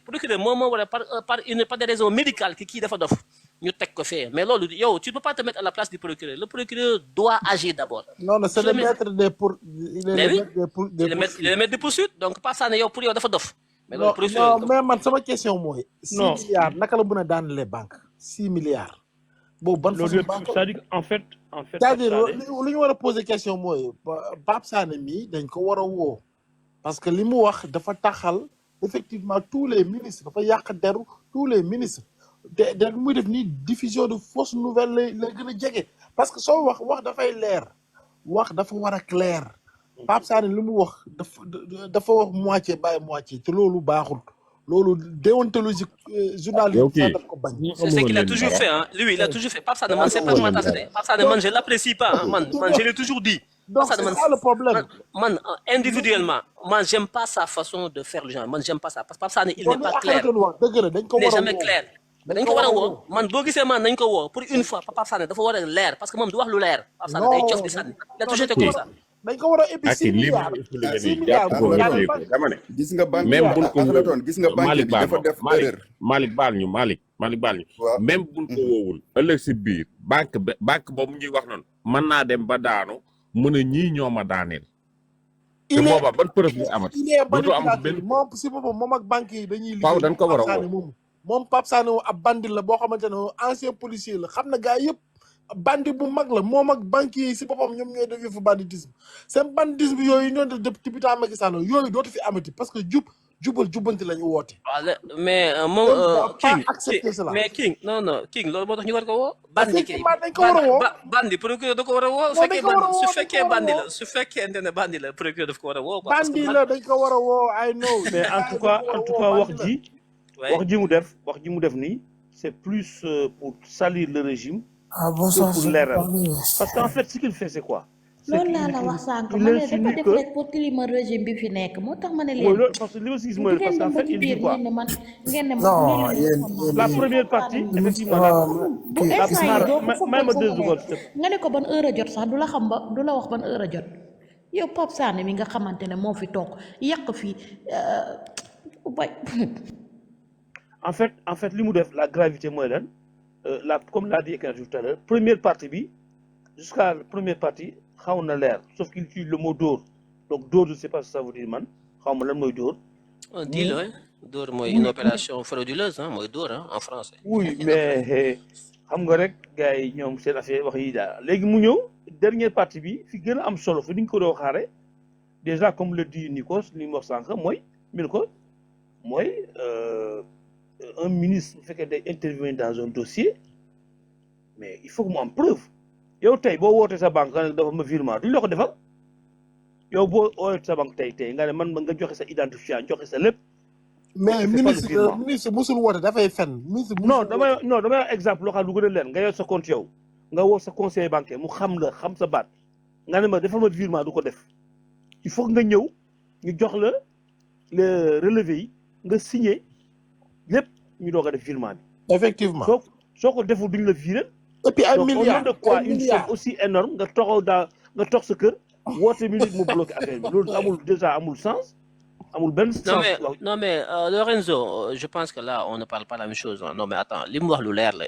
procureur moom moo war a par des raisons médicales que kii dafa dof ñu teg ko fee mais loolu yow tu ne peux pas te mettre à la place du procureur. Le procureur doit agir d'abord. Non, c'est le maître des pour. Il est le maître des poursuites. Donc pas ça ne yow pour yow dafa dof. Mais non, mais man sama question mooy. 6 milliards naka la mën a daan les banques 6 milliards. boobu ban façon banque c'est-à-dire en fait c'est-à-dire lu ñu war a poser question mooy Pape Sané mii dañ ko war a woo parce que li mu wax dafa taxal effectivement tous les ministres dafa yàq deru tous les ministres de muy def nii diffusion de fausses nouvelles lay gën a jege parce que soo wax dafay leer wax dafa war a clair Pape Sané li mu wax dafa wax moitié bàyyi moitié te loolu baaxul loolu déontologique journaliste daf ko bañ. C'est ce qu'il a toujours fait hein. Lui il a toujours fait Pape Sané man c'est pas moi Pape Sané man je l'apprécie pas hein. man je l'ai toujours dit. Donc c'est ça le problème. Man individuellement man j'aime pas sa façon de faire le genre man j'aime pas ça parce que Pape Sané il n'est pas clair. Il n'est jamais clair. mais dañ ko war a woo man boo gisee man nañ ko woo pour une fois Pape Sané dafa war a leer parce que moom du wax lu leer. Pape Sané day cof di sànni il a toujours été comme ça. dañ ko war a épi 6 milliards dama ne gis nga banque même buñ ko wóowul gis nga banque bi dafa def erreur Malick baal ñu même buñ ko wóowul ëllëg si biir banque boobu ñuy wax noonu mën naa dem ba daanu mu ne ñii ñoo ma daaneel te booba ban preuve ñu amati dootu am benn moom si boppam moom ak banque yi dañuy liggéey waaw dañ ko war a woo moom Pape Sané ab bandit la boo xamante ne ancien policier la xam na gars yëpp bandi bu mag la moom ak banquier yi si boppam ñoom ñooy def yëfu banditisme seen banditisme yooyu ñoo def depuis temps Macky Sall yooyu dootu fi amati parce que jubbanti la ñu woote. mais moom King non King loolu moo tax ñu war ko woo. bandi kay dañ ko war a woo bandi procureur da ko war a woo. su fekkee bandi la su fekkee ne bandi la procureur daf ko war a woo. bandi la dañ ko war a woo I know. mais en tout cas wax ji mu def nii c'est plus pour salir le régime. Pour l'erreur. Parce qu'en fait, ce qu'il fait, c'est quoi? loolu laa la wax sànq ma ne dafa def rek pour climat régime bi fi nekk moo tax ma ne leen. parce que li ma si gis mooy parce qu'en fait il dit quoi? ngeen ne non la première partie effectivement bu instant yi doo ko même 2 secondes nga ne ko ban heure a jot sax du la xam ba du la wax ban heure a jot yow Pape Sané mi nga xamante ne moo fi toog yàq fi bay. en fait li mu def la gravité mooy lan comme l'a dit Ekane tout à l'heure première partie bi jusqu'à la première partie xaw na leer sauf qu'il utilise le mot dóor donc dóor je sais pas si ça veut dire man xaw ma lan mooy dóor. di la dóor mooy une opération frauduleuse hein mooy dóor en français. oui mais xam nga rek gars yi ñoom seen affaire wax yi daal léegi mu ñëw dernière partie bi fi gën a am solo fi ni ñu ko doon xaare déjà comme le dit Nikos li mu wax sànq mooy un ministre bu fekkee day intervenir dans un dossier mais il faut que mu am preuve yow tey boo wootee sa banque nga ne dafa ma virement duñ la ko defal yow boo wootee sa banque tey nga ne man nga joxe sa identifiant joxe sa lépp. mais ministre musul woote dafay fen. non damay exemple loo xam lu gën a leer nga yor sa compte yow nga woo sa conseiller bancaire mu xam la xam sa baat nga ne ma defal ma virement du ko def il faut nga ñëw ñu jox la le relevé yi nga signé. lépp ñu doog a def virement bi. effectivement soo ko deful duñ la virer. et puis ay milliards donc au nom de quoi une somme aussi énorme nga toog sa kër woote minute mu bloqué affaire bi loolu amul sens amul benn sens. non mais Lorenzo je pense que là on ne parle pas la même chose non mais attends li mu wax lu leer la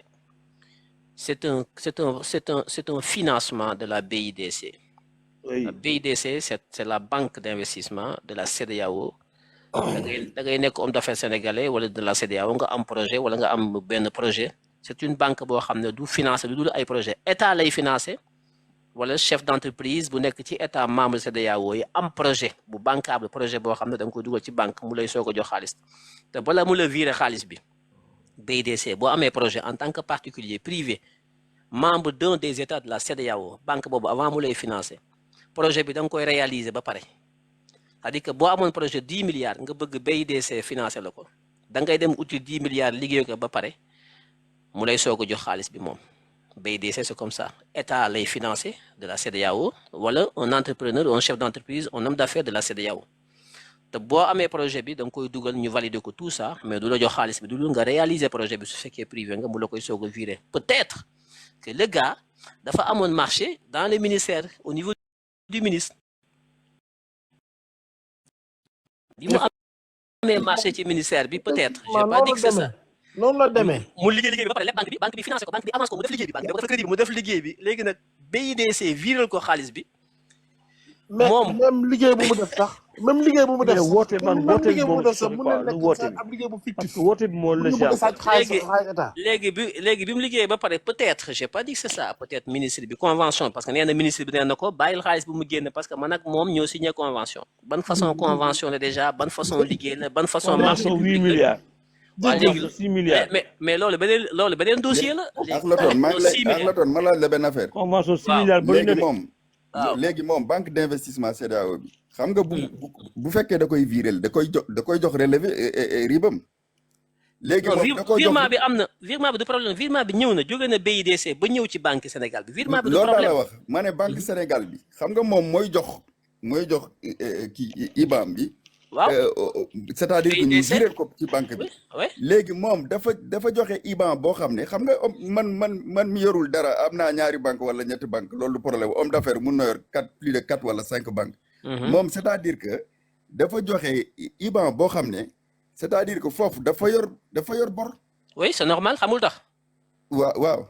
c'est un financement de la BIDC. Oui. La BIDC c'est la banque d'investissement de la CEDEAO. da ngay nekk homme d'affaires sénégalais wala de la CEDEAO nga am projet wala nga am benn projet c'est une banque boo xam ne du financer du dul ay projet état lay financer wala chef d'entreprise bu nekk ci état membre CEDEAO yi am projet bu bancable projet boo xam ne da nga ko dugal ci banque mu lay soog a jox xaalis te bala mu la virer xaalis bi BIDC boo amee projet en tant que particulier privé membre d'un des états de la CEDEAO banque boobu avant mu lay financer projet bi da nga koy réaliser ba pare. c'est-à-dire que boo amoon projet 10 milliards nga bëgg BIDC financer la ko da ngay dem uti 10 milliards liggéey ko ba pare mu lay soog a jox xaalis bi moom BIDC c'est comme ça état lay financer de la CEDEAO wala un entrepreneur un chef d'entreprise un homme d'affaires de la CEDEAO te boo amee projet bi da nga koy dugal ñu valider ko tout ça mais du la jox xaalis bi du nga réaliser projet bi su fekkee privé nga mu la koy soog a virer peut-être que le gars dafa amoon marché dans les ministères au niveau du ministre. amee marché ci ministère bi peut-être j'ai man pas dit noonu que la c'est ça. demee noonu la demee. mu liggéey bi ba pare lépp banque bi financé ko banque bi avance ko mu def liggéey bi banque bi ko def crédit bi mu def liggéey bi léegi nag BIDC viral ko xaalis bi mais moom même liggéey bu mu def sax même liggéey bu mu def mais sax woote man même woote bi liggéey bu moom mu def sax sori mun quoi na lu nekk woote sax bi ab liggéey bu parce fictif que woote bi moo pour la ñu bëgg a jàpp. sàcc xaalis léegi xaalis état. léegi bi mu liggéey ba pare peut-être j'ai pas dit que c'est ça peut-être ministre bi convention parce que nee na ministre bi nee na ko bàyyil xaalis bu mu génn parce que man ak moom ñoo signé convention ban façon convention la déjà ban façon liggéey la ban façon marché convention 8 public la milliards. waaw léegi convention 6 milliards. mais loolu beneen dossier la léegi Akhenaton maa ngi lay 6 milliards Akhenaton ma laaj la benn affaire. convention 6 waaw milliards bëri na léegi de. moom waaw léegi moom banque d'investissement CEDEAO bi xam nga bu fekkee da koy viréel da koy jox relevé ribam léegi non moom da koy jox virement bi am na virement bi du problème virement bi ñëw na jóge na BIDC ba ñëw ci banque Sénégal bi virement bi du loolu laa la problème wax ma ne banque Sénégal bi xam nga moom mooy jox kii IBAN bi waaw c'est-à-dire que ñu BIDC viréel ko ci banque bi oui oui léegi moom dafa joxe IBAN boo xam ne xam nga man mi yorul dara am naa ñaari banque wala ñetti banque loolu du problème homme d'affaires mun na yor plus de 4 wala 5 banques moom c'est-à-dire que dafa joxe IBAN boo xam ne c'est-à-dire que foofu dafa yor bor. oui c'est normal xamul tax waaw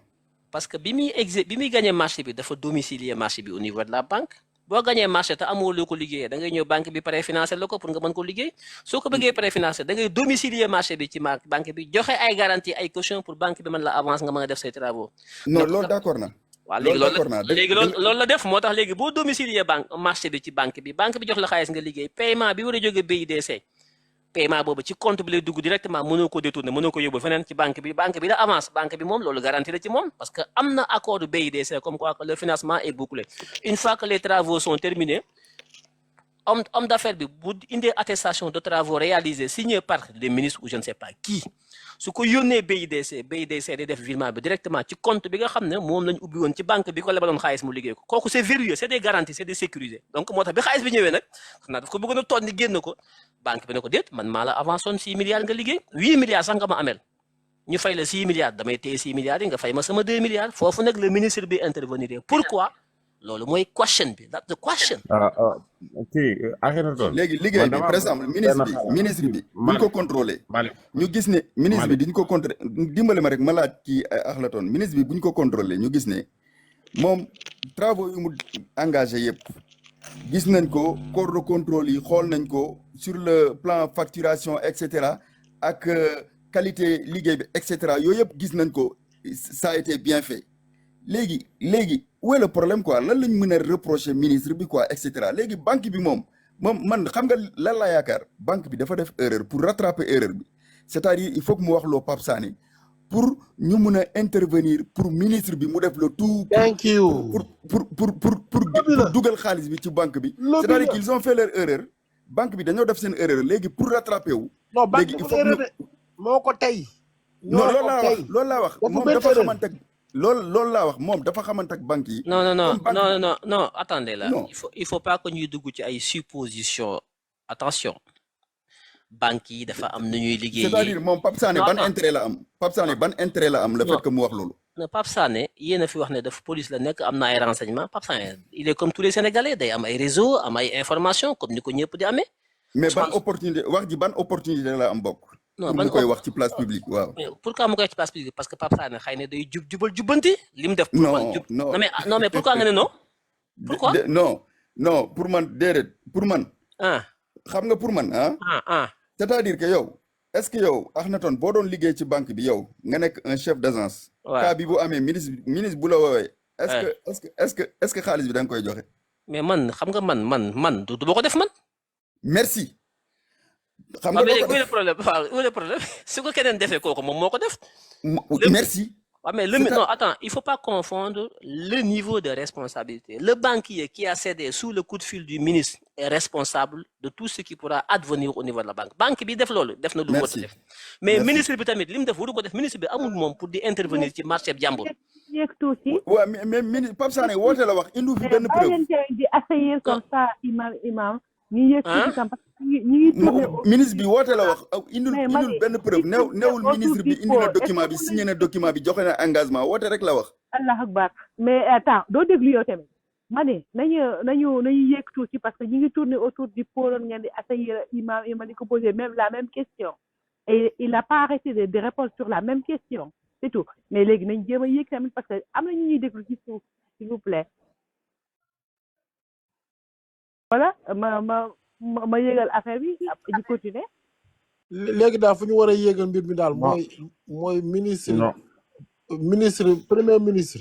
parce que bi muy gagné marché bi dafa domicilier marché bi au niveau de la banque boo gagné marché te amoo loo ko liggéeyee da ngay ñëw banque bi préfinancé la ko pour nga mën ko liggéey soo ko bëggee préfinancé da ngay domicilier marché bi ci banque bi joxe ay garantie ay caution pour banque bi mën la avance nga mën a def say travaux. non loolu d'accord na. waaw loolu léegi loolu la def moo tax léegi boo domicilier marché bi ci banque bi jox la xaalis nga liggéey paiement bi war a jóge BIDC paiement boobu ci compte bi lay dugg directement mënoo ko détourner mënoo ko yóbbu feneen ci banque bi la avance banque bi moom loolu garantie la ci moom parce que am na accord du BIDC comme quoi que le financement est bouclé une fois que les travaux sont terminés homme d'affaires bi bu indee attestation de travaux réalisés signés par les ministres ou je ne sais pas qui su ko yónnee BIDC day def virement bi directement ci compte bi nga xam ne moom lañ ubbi woon ci banque bi ko lebaloon xaalis mu liggéey ko kooku c'est verrouillé c'est des garanties c'est des sécurisés donc moo tax bi xaalis bi ñëwee nag xam naa daf ko bëggoon a toog ni génn ko banque bi ne ko déet man maa la avance woon 6 milliards nga liggéey 8 milliards sax nga ma amel ñu fay la 6 milliards damay téye 6 milliards yi nga fay ma sama 2 milliards foofu nag le ministre bi intervenir pourquoi loolu mooy question bi that's the question. kii Akhenaton léegi liggéey bi par exemple ministre bi buñ ko contrôlé ñu gis ne ministre bi diñ ko contrôlé dimbale ma rek ma laaj kii Akhenaton ministre bi buñ ko contrôlé ñu gis ne moom travaux yu mu engagé yëpp gis nañ ko corps de contrôle yi xool nañ ko sur le plan facturation et cetera ak qualité liggéey bi et cetera yooyu yëpp gis nañ ko ça a été bien fait léegi où est le problème quoi lan lañ mën a reprocher ministre bi quoi et cetera léegi banque bi moom man xam nga lan laa yaakaar banque bi dafa def erreur pour rattraper erreur bi c'est-à-dire il faut que mu wax loo Pape Sané pour ñu mun a intervenir pour ministre bi mu def le tout. thank you pour dugal xaalis bi ci banque bi. c'est-à-dire qu'ils ont fait leur erreur banque bi dañoo def seen erreur léegi pour rattraper wu. non banque bi moo ko tey. non loolu laa wax moom dafa xamante ak loolu laa wax moom dafa xamante ak banque yi. non attendez là. il faut pas que ñuy dugg ci ay suppositions attention. banque yi dafa am nu ñuy liggéeyee. c'est-à-dire moom Pape Sané ban intérêt la am Pape Sané ban intérêt la am le fait que mu wax loolu. non Pape Sané yéen a fi wax ne dafa police la nekk am na ay renseignements Pape Sané il est comme tous les Sénégalais day am ay réseaux am ay informations comme ni ko ñëpp di amee. mais ban opportunité wax ji ban opportunité la am bokk. non ban koy wax ci place publique waaw. pourquoi mu koy wax ci place publique parce que Pape Sané xëy na day jubbanti li mu def. pour man non mais pourquoi nga ne non. pourquoi non pour man déedéet pour man. xam nga pour man c'est-à-dire que yow est-ce que yow Akhenaton boo doon liggéey ci banque bi yow nga nekk un chef d'agence. cas bi bu amee ministre bu la woowee. est-ce que xaalis bi da nga koy joxe. mais man xam nga man du ma ko def man. merci. xam nga doo ko def où est le problème su ko keneen defee kooku moom moo ko def. merci. mais non attends il faut pas confondre le niveau de responsabilité le banquier qui a cédé sous le coup de fil du ministre est responsable de tout ce qui pourra advenir au niveau de la banque bi def loolu def na lu wut def mais ministre bi tamit li mu def waru ko def ministre bi amul moom pour di intervenir ci marché bi jàmbur. waaw mais ministre Pape Sané woote la wax indi fi benn preuve. di assaillir comme ça imam ñu yëg ministre bi woote la wax indul benn preuve newul ministre bi indi na document bi signé na document bi joxe na engagement woote rek la wax. allah akbar mais attends doo déglu yow tamit ma ne nañu yéeg tuuti parce que ñu ngi tourner autour du pot ngeen di accueillir imam di ko poser même la même question et il n'a pas arrêté de répondre sur la même question c'est tout mais léegi nañ jéem a yéeg tamit parce que am na ñu ñuy déglu ci suuf s'il vous plaît voilà ma yéegal affaire bi di continuer léegi daal fu ñu war a yéegal mbir mi daal non mooy ministre non premier ministre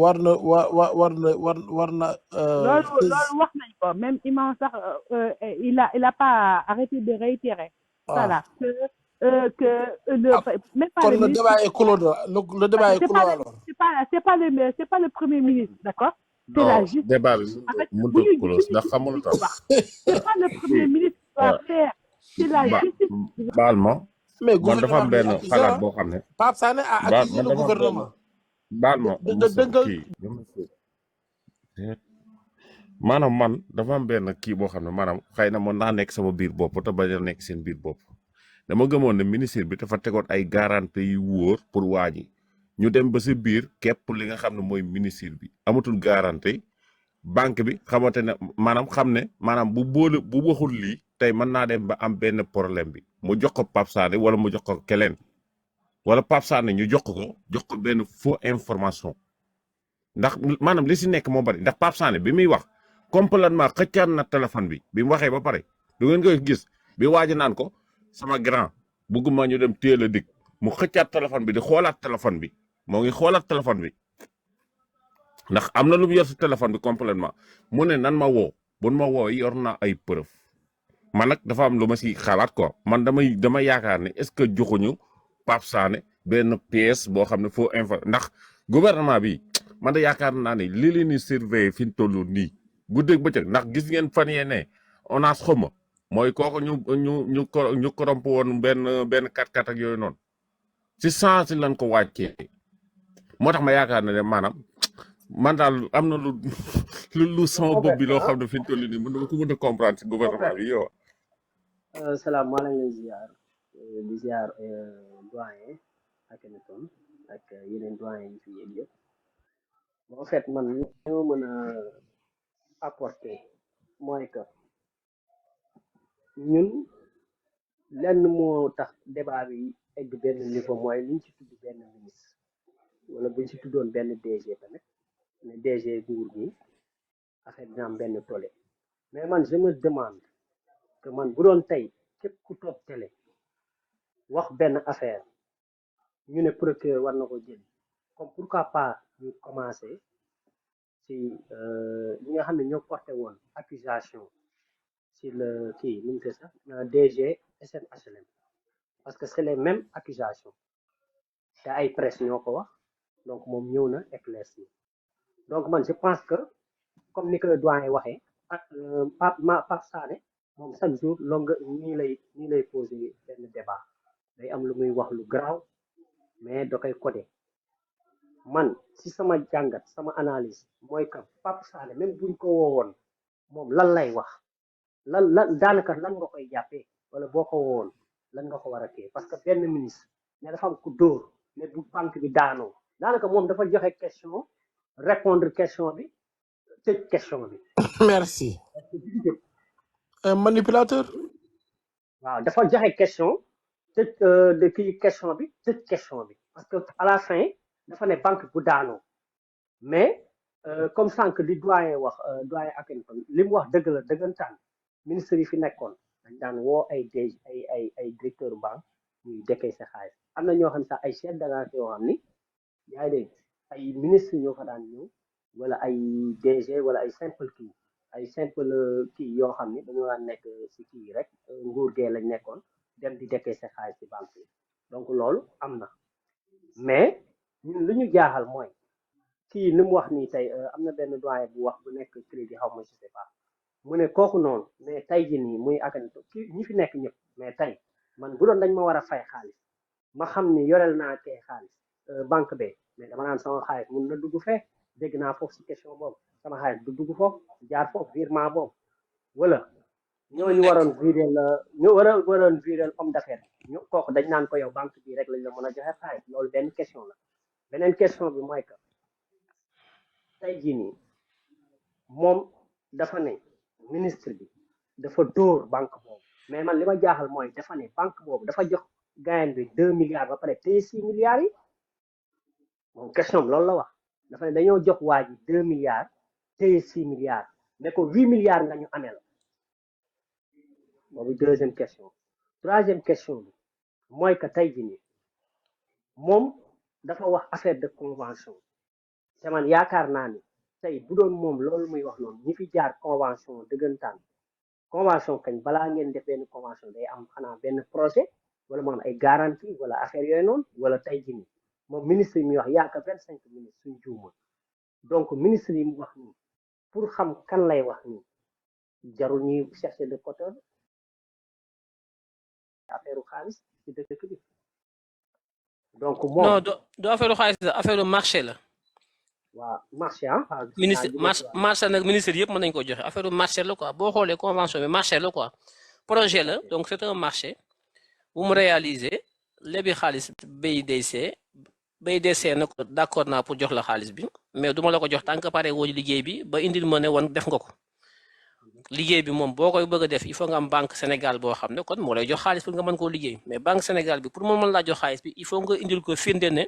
war na loolu wax nañ ko même imam sax il a pas arrêté de réitérer ça là que même pas kon le le ministre débat est clos le débat est clos alors c'est pas le premier ministre d'accord c'est la non justice débat bi en fait mënut bu a ñu close ndax xamul tax c'est pas le premier ministre qui doit faire c'est la justice baal ma mais man dafa am benn gouvernement xalaat boo xam ne Pape Sané a accusé le gouvernement baal ma dëngal kii maanaam man dafa am benn kii boo xam ne maanaam xëy na mën naa nekk sama biir bopp te bañ a nekk seen biir bopp dama gëmoon ne ministre bi dafa tegoon ay garantie yu wóor pour waa ji ñu dem ba si biir képp li nga xam ne mooy ministre bi amatul garantie banque bi xamante ne maanaam xam ne maanaam bu waxul lii tey mën naa dem ba am benn problème bi mu jox ko Pape Sané wala mu jox ko keleen wala Pape Sané ñu jox ko benn faux information ndax maanaam li si nekk moo bari ndax Pape Sané bi muy wax complètement xëccaan na téléphone bi mu waxee ba pare du ngeen koy gis bi waaji naan ko sama grand bëgguma ñu dem téel a dig mu xëccaat téléphone bi di xoolaat téléphone bi moo ngi xoolaat téléphone bi ndax am na lu mu yor si téléphone bi complètement mu ne nan ma woo bun ma woo yor naa ay preuve man nag dafa am lu ma si xalaat quoi man dama yaakaar ne est-ce que joxuñu Pape Sané benn pièce boo xam ne faux info ndax gouvernement bi man da yaakaar naa ne li leen di surveiller fi ñu toll nii guddeeg bëccëg ndax gis ngeen fan yee ne on a xoma mooy kooku ñu corrompe woon benn 4x4 ak yooyu noonu ci sens lañ ko wàccee moo tax ma yaakaar ne maanaam man daal am na lu sama bopp bi loo xam ne fi ñu toll nii mën na ko mën a comprendre ci gouvernement bi yow. salaamaaleykum di ziar doyen ak Akhenaton ak yeneen doyen yi fi yéeg yëpp en fait man li ma mën a apporter mooy que ñun lenn moo tax débat bi egg benn niveau mooy liñ ci tudd benn ministre wala buñ ci tuddoon benn DG tamit ne DG nguur gi affaire dina am benn tollé mais man je me demande que man bu doon tey képp ku toog télé wax benn affaire ñu ne procureur war na ko jël comme pourquoi pas ñu commencer ci ñi nga xam ne ñoo porté woon accusation ci le kii nu mu tudd sax DG SNHLM parce que c'est les mêmes accusations te ay presse ñoo ko wax donc moom ñëw na éclaircir donc man je pense que comme ni ko le doyen waxee ak Pape Sané moom chaque jour longue nii lay poser benn débat day am lu muy wax lu garaaw mais da koy codé man si sama jàngat sama analyse mooy que Pape Sané même buñ ko woowoon moom lan lay wax lan daanaka lan nga koy jàppee wala boo ko woowoon lan nga ko war a téye parce que benn ministre ne dafa am ku dóor ne bu banque bi daanoo daanaka moom dafa joxe question répondre question bi tëj question bi. merci. un manipulateur. waaw dafa joxe question tëj de kii question bi tëj question bi parce que à la fin dafa ne banque bu daanoo mais comme sànq li doyen wax doyen Akhenaton li mu wax dëgg la dëggantaan ministre yi fi nekkoon dañ daan woo ay directeur banque ñuy dekkee sa xaalis am na ñoo xam sax ay chef d'agence yoo xam ni yaa ngi dégg ay ministre ñoo fa daan ñëw wala ay DG wala ay simple kii yoo xam ni dañoo daan nekk si kii rek nguur gee lañ nekkoon dem di dekkee sa xaalis ci banque yi donc loolu am na mais ñun lu ñu jaaxal mooy kii li mu wax nii tey am na benn doyen bu wax bu nekk crédit xaw ma je sais pas mu ne kooku noonu mais tey ji nii muy Akhenaton kii ñi fi nekk ñëpp mais tey man bu doon dañ ma war a fay xaalis ma xam ni yorel naa kee xaalis banque be mais dama naan sama xaalis mun na dugg fee dégg naa foofu si question boobu sama xaalis du dugg foofu jaar foofu virement boobu wala ñooñu waroon viréel homme d'affaires ñu kooku dañ naan ko yow banque bi rek lañ la mën a joxe xaalis loolu benn question la beneen question bi mooy que tey jii nii moom dafa ne ministre bi dafa dóor banque boobu mais man li ma jaaxal mooy dafa ne banque boobu dafa jox gayen bi 2 milliards ba pare téye 6 milliards yi moom question loolu la wax dafa ne dañoo jox waa ji 2 milliards téye 6 milliards ne ko 8 milliards nga ñu amel boobu deuxième question troisième question bi mooy que tey jii nii moom dafa wax affaire de convention te man yaakaar naa ni tey bu doon moom loolu muy wax noonu ñi fi jaar convention dëggantaan convention kañ balaa ngeen def benn convention day am xanaa benn projet wala mu am ay garantie wala affaire yooyu noonu wala tey jii nii moom ministre yi muy wax yaa ka 25 ministres suñ juuma donc ministre yi mu wax nii pour xam kan lay wax nii jarul ñuy chercher de côté affaire xaalis ci dëkk bi donc moom non do affaire xaalis la affaire marché la. waa marché ah. ministre marché nag ministre yëpp mën nañu ko joxe affaire marché la quoi boo xoolee convention bi marché la quoi projet la donc c'est un marché bu mu réaliser lebi xaalis BIDC na ko d'accord naa pour jox la xaalis bi mais duma la ko jox tant que pare woo liggéey bi ba indil ma ne woon def nga ko liggéey bi moom boo koy bëgg a def il faut nga am banque Sénégal boo xam ne kon moo lay jox xaalis pour nga mën koo liggéey mais banque Sénégal bi pour mu mën laa jox xaalis bi il faut nga indil ko firnde ne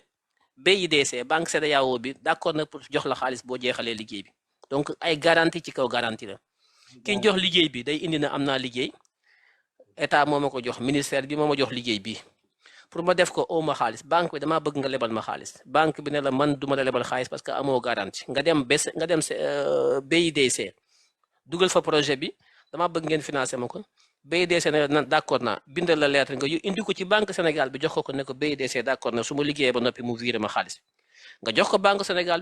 BIDC banque CEDEAO bi d'accord na pour jox la xaalis boo jeexalee liggéey bi donc ay garantie ci kaw garantie la ki ñu jox liggéey bi day indi na am naa liggéey état moo ma ko jox ministère bi moo ma jox liggéey bi pour ma def ko ma xaalis banque bi damaa bëgg nga lebal ma xaalis banque bi ne la man duma la lebal xaalis parce que amoo garantie nga dem BIDC dugal fa projet bi damaa bëgg ngeen financer ma ko BIDC ne d'accord naa bindal la lettre nga indi ko ci banque Sénégal bi jox ko ne ko BIDC d'accord na su ma liggéeyee ba noppi mu viré ma xaalis nga jox ko banque Sénégal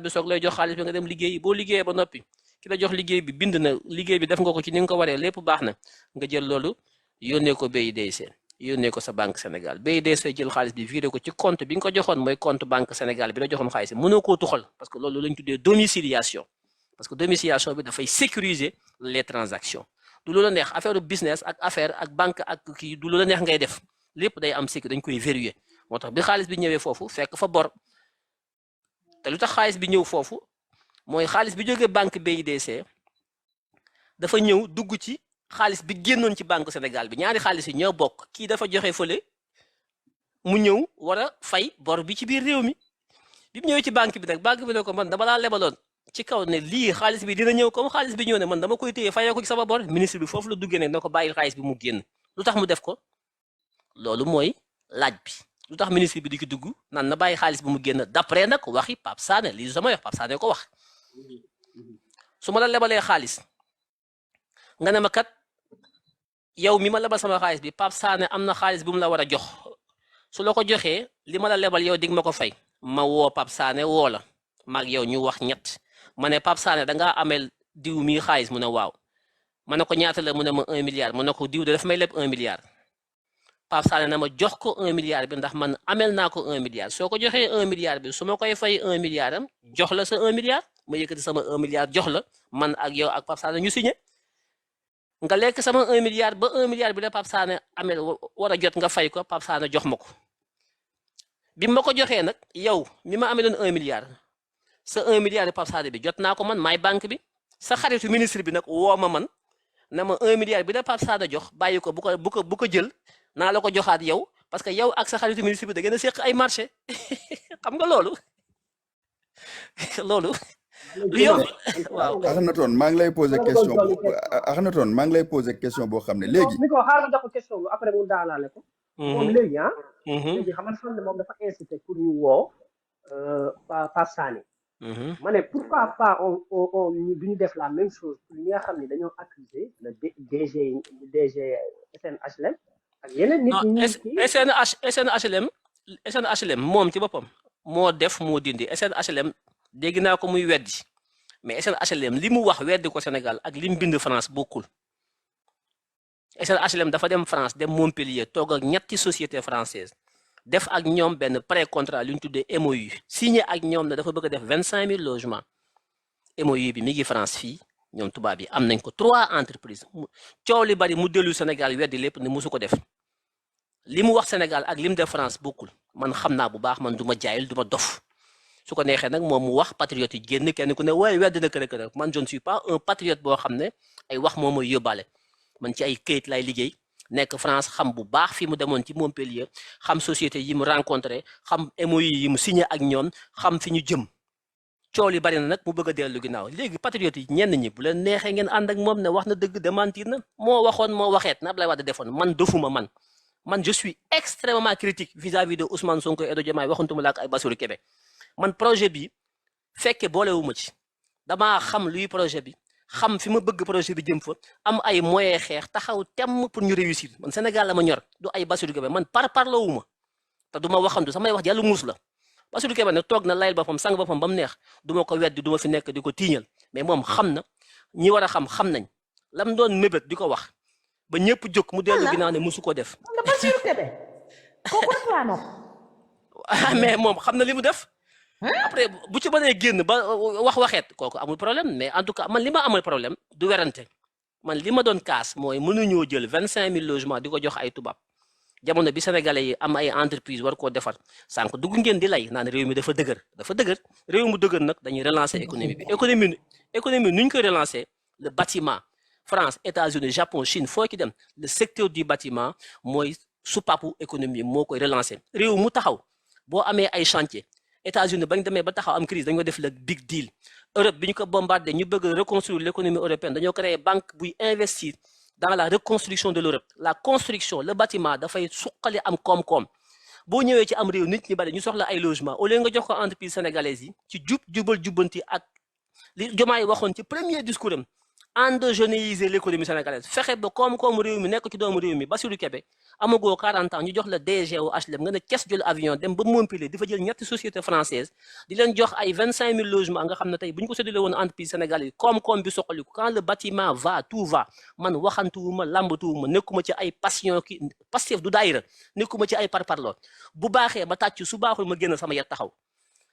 bi soog lay jox xaalis bi nga dem liggéey boo liggéeyee ba noppi ki la jox liggéey bi bind na liggéey bi def nga ko ci ni nga ko waree lépp baax na nga jël loolu yónnee ko BIDC yónnee ko sa banque Sénégal BIDC jël xaalis bi viré ko ci compte bi nga ko joxoon mooy compte banque Sénégal bi la joxoon xaalis bi mënoo koo tuxal parce que loolu lañ tuddee domiciliation parce que domiciliation bi dafay sécuriser les transactions du lu la neex affaire business ak affaire ak banque ak kii du lu la neex ngay def lépp day am sécurité dañ koy verrouiller moo tax bi xaalis bi ñëwee foofu fekk fa bor te lu tax xaalis bi ñëw foofu mooy xaalis bi jógee banque BIDC dafa ñëw dugg ci xaalis bi génnoon ci banque Sénégal bi ñaari xaalis yi ñoo bokk kii dafa joxe fële mu ñëw war a fay bor bi ci biir réew mi bi mu ñëwee ci banque bi nag banque bi ne ko man dama laa lebaloon ci kaw ne lii xaalis bi dina ñëw comme xaalis bi ñëw ne man dama koy téye fayee ko ci sama bor ministre bi foofu la duggee ne na ko bàyyil xaalis bi mu génn lu tax mu def ko loolu mooy laaj bi lu tax ministre bi di ki dugg naan na bàyyi xaalis bi mu génn d'après nag waxi Pape Sané lii sama wax Pape Sané ko wax su ma la lebalee xaalis nga ne ma kat yow mi ma lebal sama xaalis bi Pape Sané am na xaalis bu mu la war a jox su la ko joxee li ma la lebal yow dig ma ko fay ma woo Pape Sané woo la maag yow ñu wax ñett ma ne Pape Sané dangaa amel diw mi xaalis mu ne waaw ma ne ko ñaata la mu ne ma 1 milliard ma ne ko diw de daf may leb 1 milliard Pape Sané na ma jox ko 1 milliard bi ndax man amel naa ko 1 milliard soo ko joxee 1 milliard bi su ma koy fay 1 milliard am jox la sa 1 milliard ma yëkkati sama 1 milliard jox la man ak yow ak Pape Sané ñu signé nga lekk sama 1 milliard ba 1 milliard bi la Pape Sané amel war a jot nga fay ko Pape Sané jox ma ko bi ma ko joxee nag yow mi ma ameloon 1 milliard sa 1 milliard Pape Sané bi jot naa ko man maay banque bi sa xaritu ministre bi nag woo ma man na ma 1 milliard bi la Pape Sané jox bàyyi ko bu ko jël naa la ko joxaat yow parce que yow ak sa xaritu ministre bi da ngeen a seq ay marché xam nga loolu loolu. lu yow waaw. Akhenaton maa ngi lay poser question Akhenaton maa ngi lay poser question boo xam ne léegi. ni ko xaaral ma jox ko question bi après mu daalaale ko. moom léegi léegi xam nga fan moom dafa incité pour ñu woo Pape Sané. ma ne pourquoi pas on duñu def la même chose pour ñi nga xam ne dañoo accuser le DG SNHLM ak yeneen nit ñi SNHLM moom ci boppam moo def moo dindi SNHLM dégg naa ko muy weddi mais SNHLM li mu wax weddi ko Sénégal ak li mu bind France bokkul SNHLM dafa dem France dem Montpellier toog ak ñetti société française def ak ñoom benn pré contrat lu ñu tuddee MOU signé ak ñoom ne dafa bëgg a def 25000 logements MOU bi mi ngi France fii ñoom tubaab yi am nañ ko 3 entreprises coow li bari mu dellu Sénégal weddi lépp ne musu ko def li mu wax Sénégal ak li mu def France bokkul man xam naa bu baax man du ma jaayil du ma dof su ko neexee nag moom mu wax patriote yi génn kenn ku ne waaye wedd na kër man je ne suis pas un patriote boo xam ne ay wax moom mooy yóbbaale man ci ay këyit lay liggéey nekk France xam bu baax fi mu demoon ci Montpellier xam société yi mu rencontré xam MOU yi mu signé ak ñoom xam fi ñu jëm coow li bari na nag mu bëgg a dellu ginnaaw léegi patriote yi ñenn ñi bu leen neexee ngeen ànd ak moom ne wax na dëgg démentir na moo waxoon moo waxeet na Abdoulaye Wade defoon man dofuma man je suis extrêmement critique vis-à-vis de Ousmane Sonko et de Diomaye waxantuma la ak ay Bassirou Kébé man projet bi fekke boolewuma ci damaa xam luy projet bi xam fi ma bëgg projet bi jëm fa am ay moyens xeex taxaw temm pour ñu réussir man Sénégal la ma ñor du ay Bassirou Kébé man parlowuma te du ma waxantu samay wax yàlla muus la Bassirou Kébé nag toog na layal boppam sang boppam ba mu neex du ma ko weddi du ma fi nekk di ko tiiñal mais moom xam na ñi war a xam nañ lam doon mébét di ko wax ba ñëpp jóg mu dellu ginnaaw ne musu ko def. nga Bassirou Kébé kooku rek laa nopp. mais moom xam na li mu def. après bu ci mënee génn ba waxeet kooku amul problème mais en tout cas man li ma amul problème du werante man li ma doon kaas mooy mënuñoo jël 25000 logements di ko jox ay tubaab jamono bi sénégalais yi am ay entreprise war koo defar sànq dugg ngeen di lay naan réew mi dafa dëgër réew mu dëgër nag dañuy relancer économie bi économie nu ñu koy relancer le bâtiment France États-Unis Japon Chine foo ki dem le secteur du bâtiment mooy soupapu économie moo koy relancer réew mu taxaw boo amee ay chantier États-Unis bañ demee ba taxaw am crise dañoo def le big deal Europe bi ñu ko bombardé ñu bëgg reconstruire l'économie européenne dañoo créer banque buy investir dans la reconstruction de l'Europe la construction le bâtiment dafay suqali am koom-koom boo ñëwee ci am réew nit ñi bari ñu soxla ay logement au lieu nga jox ko entreprise sénégalaise yi ci jubal jubbanti ak li Diomaye waxoon ci premier discours am endogénéiser l'économie sénégalaise fexe ba koom-koomu réew mi nekk ci doomu réew mi Bassirou Kébé amagoo 40 ans ñu jox la DG wu HLM nga ne kes jël avion dem ba Montpellier di fa jël ñetti société française di leen jox ay 25000 logements nga xam ne tey bu ñu ko séddale woon entreprise sénégalais yi koom-koom bi soxaliku quand le bâtiment va tout va man waxantuwuma lambatuwuma nekkuma ci ay passion ki Pastef du daayira nekkuma ci ay parparloo bu baaxee ma tàcc su baaxul ma génn sama yet taxaw.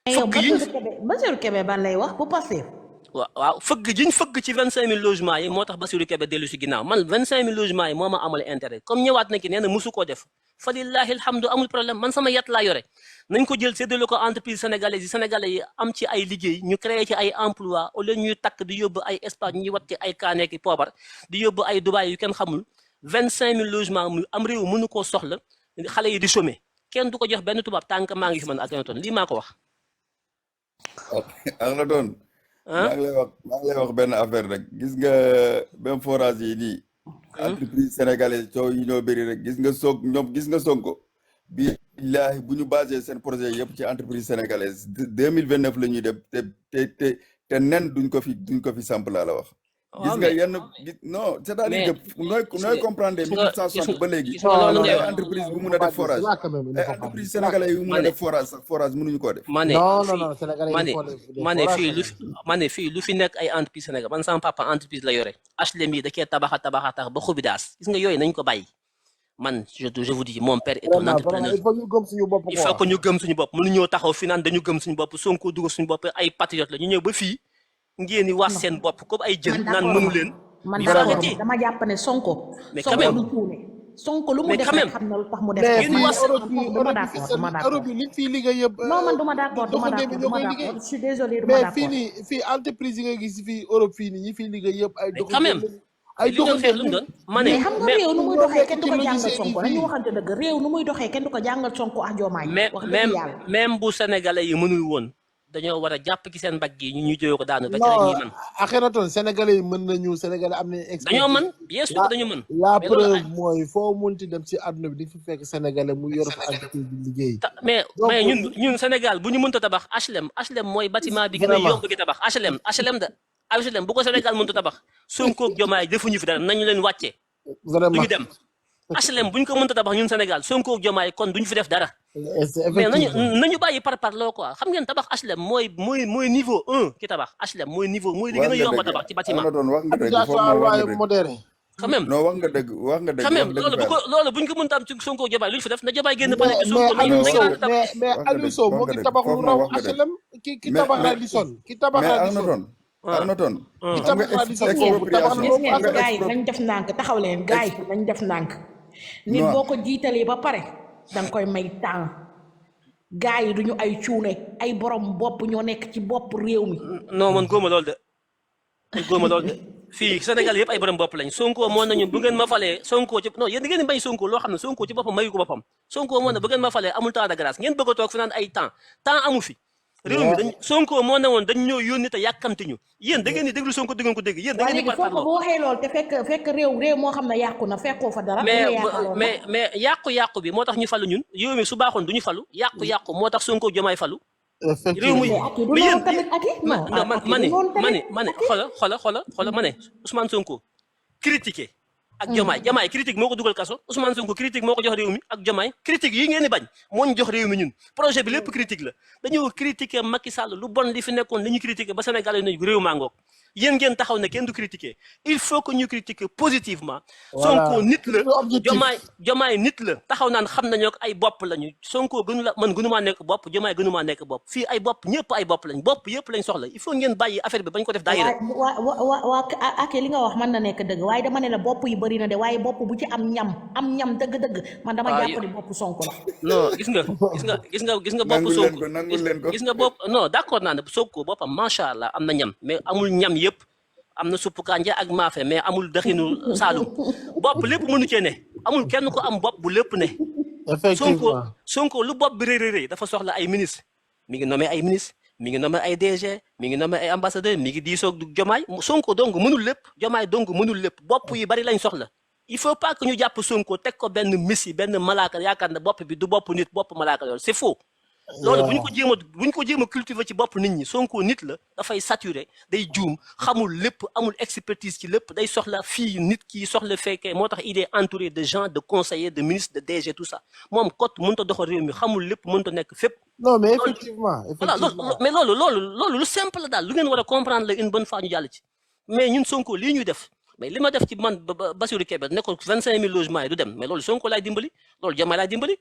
Bassirou Kébé ban lay wax bu Pastef. waaw fëgg jiñ fëgg ci 25000 logements yi moo tax Bassirou Kébé dellu si ginnaaw man 25000 logements yi moo ma amal intérêt comme ñëwaat na ki nee na musu koo def fa lillahi alhamdu amul problème man sama yat laa yore nañ ko jël séddale ko entreprise sénégalaise yi sénégalais yi am ci ay liggéey ñu créé ci ay emploi au lieu ñuy takk di yóbbu ay Espagne ñuy wat ci ay kaaneeki poobar di yóbbu ay Dubaï yu kenn xamul 25000 logements mu am réew mënu koo soxla xale yi di chômer kenn du ko jox benn tubaab tànk maa ngi fi man ak Akhenaton lii maa ko wax. maa ngi lay wax benn affaire rek gis nga même forage yi nii entreprise sénégalaise coow yi ñoo bëri rek gis nga Sonko billaahi bu ñu basé seen projet yëpp ci entreprise sénégalaise 2029 la ñuy dem te nen duñ ko fi samp laa la wax gis nga yenn non c'est-à-dire que nooy comprendre 1960 ba léegi ay entreprise bu mun a def forage ay entreprise sénégalais yu mun a def forage sax forage mënuñu koo def ma ne fii lu fi nekk ay entreprise sénégal man sama papa entreprise la yore HLM yi da kee tabaxa tax ba xubidaas gis nga yooyu nañ ko bàyyi man je vous dis mon père est un entrepreneur il faut que ñu gëm suñu bopp mënuñoo taxaw fi naan dañu gëm suñu bopp Sonko dugal suñu bopp ay patriote la ñu ñëw ba fii ngeen di wax seen bopp comme ay jën naan mënu leen. man dama jàpp ne Sonko. mais quand même Sonko lu mu def rek xam na lu tax mu def. mais Europe yi li fi liggéey yëpp. non man duma d'accord je suis désolé duma d'accord mais fii entreprise yi nga gis fii Europe fii nii ñi fi liggéey yëpp ay quand même ay doxandéem lu mu doon ma ne xam nga réew nu muy doxee kenn du ko jàngal Sonko dañu waxante dëgg réew nu muy doxee kenn du ko jàngal Sonko ak Diomaye. même bu sénégalais yi mënul woon dañoo war a jàpp ci seen mbagg yi ñu jógee ko daanu ba ci la ñuy mën. Akhenaton sénégalais yi mën nañu sénégalais am nañu expérience. dañoo mën bien sûr dañu mën. la preuve mooy foo munti dem ci àdduna bi di fi fekk sénégalais mu yor fa entreprise bi liggéey. mais ñun Sénégal bu ñu mënta tabax HLM mooy bâtiment bi gën a yomb gi tabax HLM bu ko Sénégal mënta tabax Sonko ak Diomaye defuñu fi dara nañu leen wàccee. vraiment duñu dem HLM bu ñu ko mënta tabax ñun Sénégal Sonko ak Diomaye kon duñu fi def dara. mais nañu bàyyi parloo quoi xam ngeen tabax HLM mooy niveau 1 ki tabax HLM mooy niveau mooy li gën a yomb a tabax ci bâtiment. quand même non wax nga dëgg quand même loolu bu ñu ko mënta am ci Sonko Diomaye lu ñu fi def na Diomaye génn pale bi Sonko mais Aliou Sow moo ngi tabax lu raw HLM ki tabax Radisson ki tabax Radisson Akhenaton ki tabax Radisson boobu tabax lu raw gars yi nañ def ndànk taxaw leen gars yi nañ def ndànk nit boo ko jiitalee ba pare danga koy may temps gars yi duñu ay cuune ay borom bopp ñoo nekk ci bopp réew mi. non man góoma loolu de góoma loolu de fii Sénégal yëpp ay borom bopp lañ Sonko moo nañu bu ngeen ma falee Sonko ci non yéen da ngeen di bañ Sonko loo xam ne Sonko ci boppam mayu ko boppam Sonko moo ne bu ngeen ma falee amul temps de grâce ngeen bëgg a toog fi naan ay temps amu fi réew mi dañ Sonko moo ne woon dañ ñoo yónni te yàkkamti ñu yéen da ngeen di déglu Sonko déggoon ko dégg yéen da ngeen di waaye Sonko bu waxee loolu te fekk réew moo xam ne yàqu na fekkoo fa dara. mais yàqu-yàqu bi moo tax ñu falu ñun réew mi su baaxoon du ñu falu yàqu-yàqu moo tax Sonko Diomaye falu réew mi mais yéen ma ne xola ma ne Ousmane Sonko critiqué ak Diomaye critique moo ko dugal kaso Ousmane Sonko critique moo ko jox réew mi ak Diomaye critique yi ngeen di bañ moo ñu jox réew mi ñun projet bi lépp critique la dañoo critiqué Macky Sall lu bon li fi nekkoon li ñu critiqué ba Sénégal yi nañu réew maa ngoog yéen ngeen taxaw ne kenn du critiquer il faut que ñu critiquer positivement Sonko nit la Diomaye nit la taxaw naan xam nañoo ko ay bopp lañu Sonko gënu la man gënumaa nekk bopp Diomaye gënumaa nekk bopp fii ay bopp ñëpp ay bopp lañ bopp yëpp lañ soxla il faut ngeen bàyyi affaire bi bañ ko def daayira waa ak li nga wax mën na nekk dëgg waaye dama ne la bopp yi bëri na de waaye bopp bu ci am ñam dëgg-dëgg man dama jàpp ne bopp Sonko la non gis nga bopp Sonko gis nga bopp non d'accord naa ne Sonko boppam macha allah am na ñam mais amul ñam yëpp am na suppu kanja ak maafe mais amul daxinu Saalum bopp lépp mënu cee ne amul kenn ko am bopp bu lépp ne Sonko lu bopp bi rëy dafa soxla ay ministre mi ngi nommé ay ministre mi ngi nommé ay DG mi ngi nommé ay ambassadeur mi ngi diisoog Diomaye Sonko donc mënul lépp Diomaye donc mënul lépp bopp yi bari lañ soxla il faut pas que ñu jàpp Sonko teg ko benn missi benn malaaka yaakaar ne bopp bi du bopp nit bopp malaaka loolu c'est faux loolu bu ñu ko jéem a cultiver ci bopp nit ñi Sonko nit la dafay saturé day juum xamul lépp amul expertise ci lépp day soxla fii nit ki soxla fekkee moo tax il est entouré de gens de conseillers de ministres de DG tout ça moom kot mënut a doxal réew mi xamul lépp mënut a nekk fépp. non mais effectivement voilà mais loolu lu simple la daal lu ngeen war a comprendre la une bonne fois ñu jàll ci mais ñun Sonko lii ñuy def mais li ma def ci man Bassirou Kébé ne ko 25000 logements yi du dem mais loolu Sonko laay dimbali loolu Diomaye laay dimbali.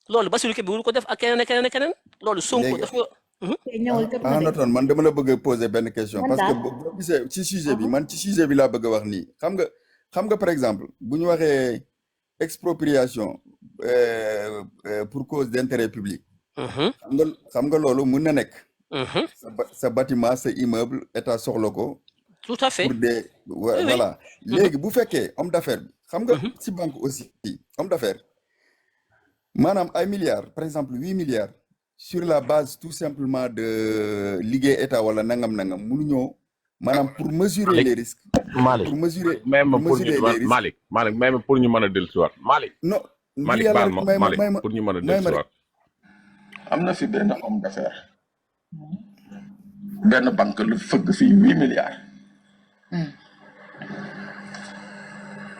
loolu Bassirou Kébé wul ko def ak keneen loolu Sonko daf Anatoine man dama la bëgg a poser benn question parce que boo gisee ci sujet bi man ci sujet bi laa bëgg a wax nii xam nga par exemple bu ñu waxee expropriation pour cause d'intérêt public xam nga loolu mun na nekk sa bâtiment sa immeuble état soxla ko tout à fait pour des voilà léegi bu fekkee homme d'affaires bi xam nga ci banque aussi homme d'affaires maanaam ay milliards par exemple 8 milliards sur la base tout simplement de liggéey état wala nangam mënuñoo maanaam pour mesurer les risques. Malick pour mesurer même pour les risques Malick même pour ñu mën a dellusiwaat Malick. non Malick baal ma Malick pour ñu mën a dellusiwaat. am na fi benn homme d'affaires benn banque lu fëgg fii 8 milliards.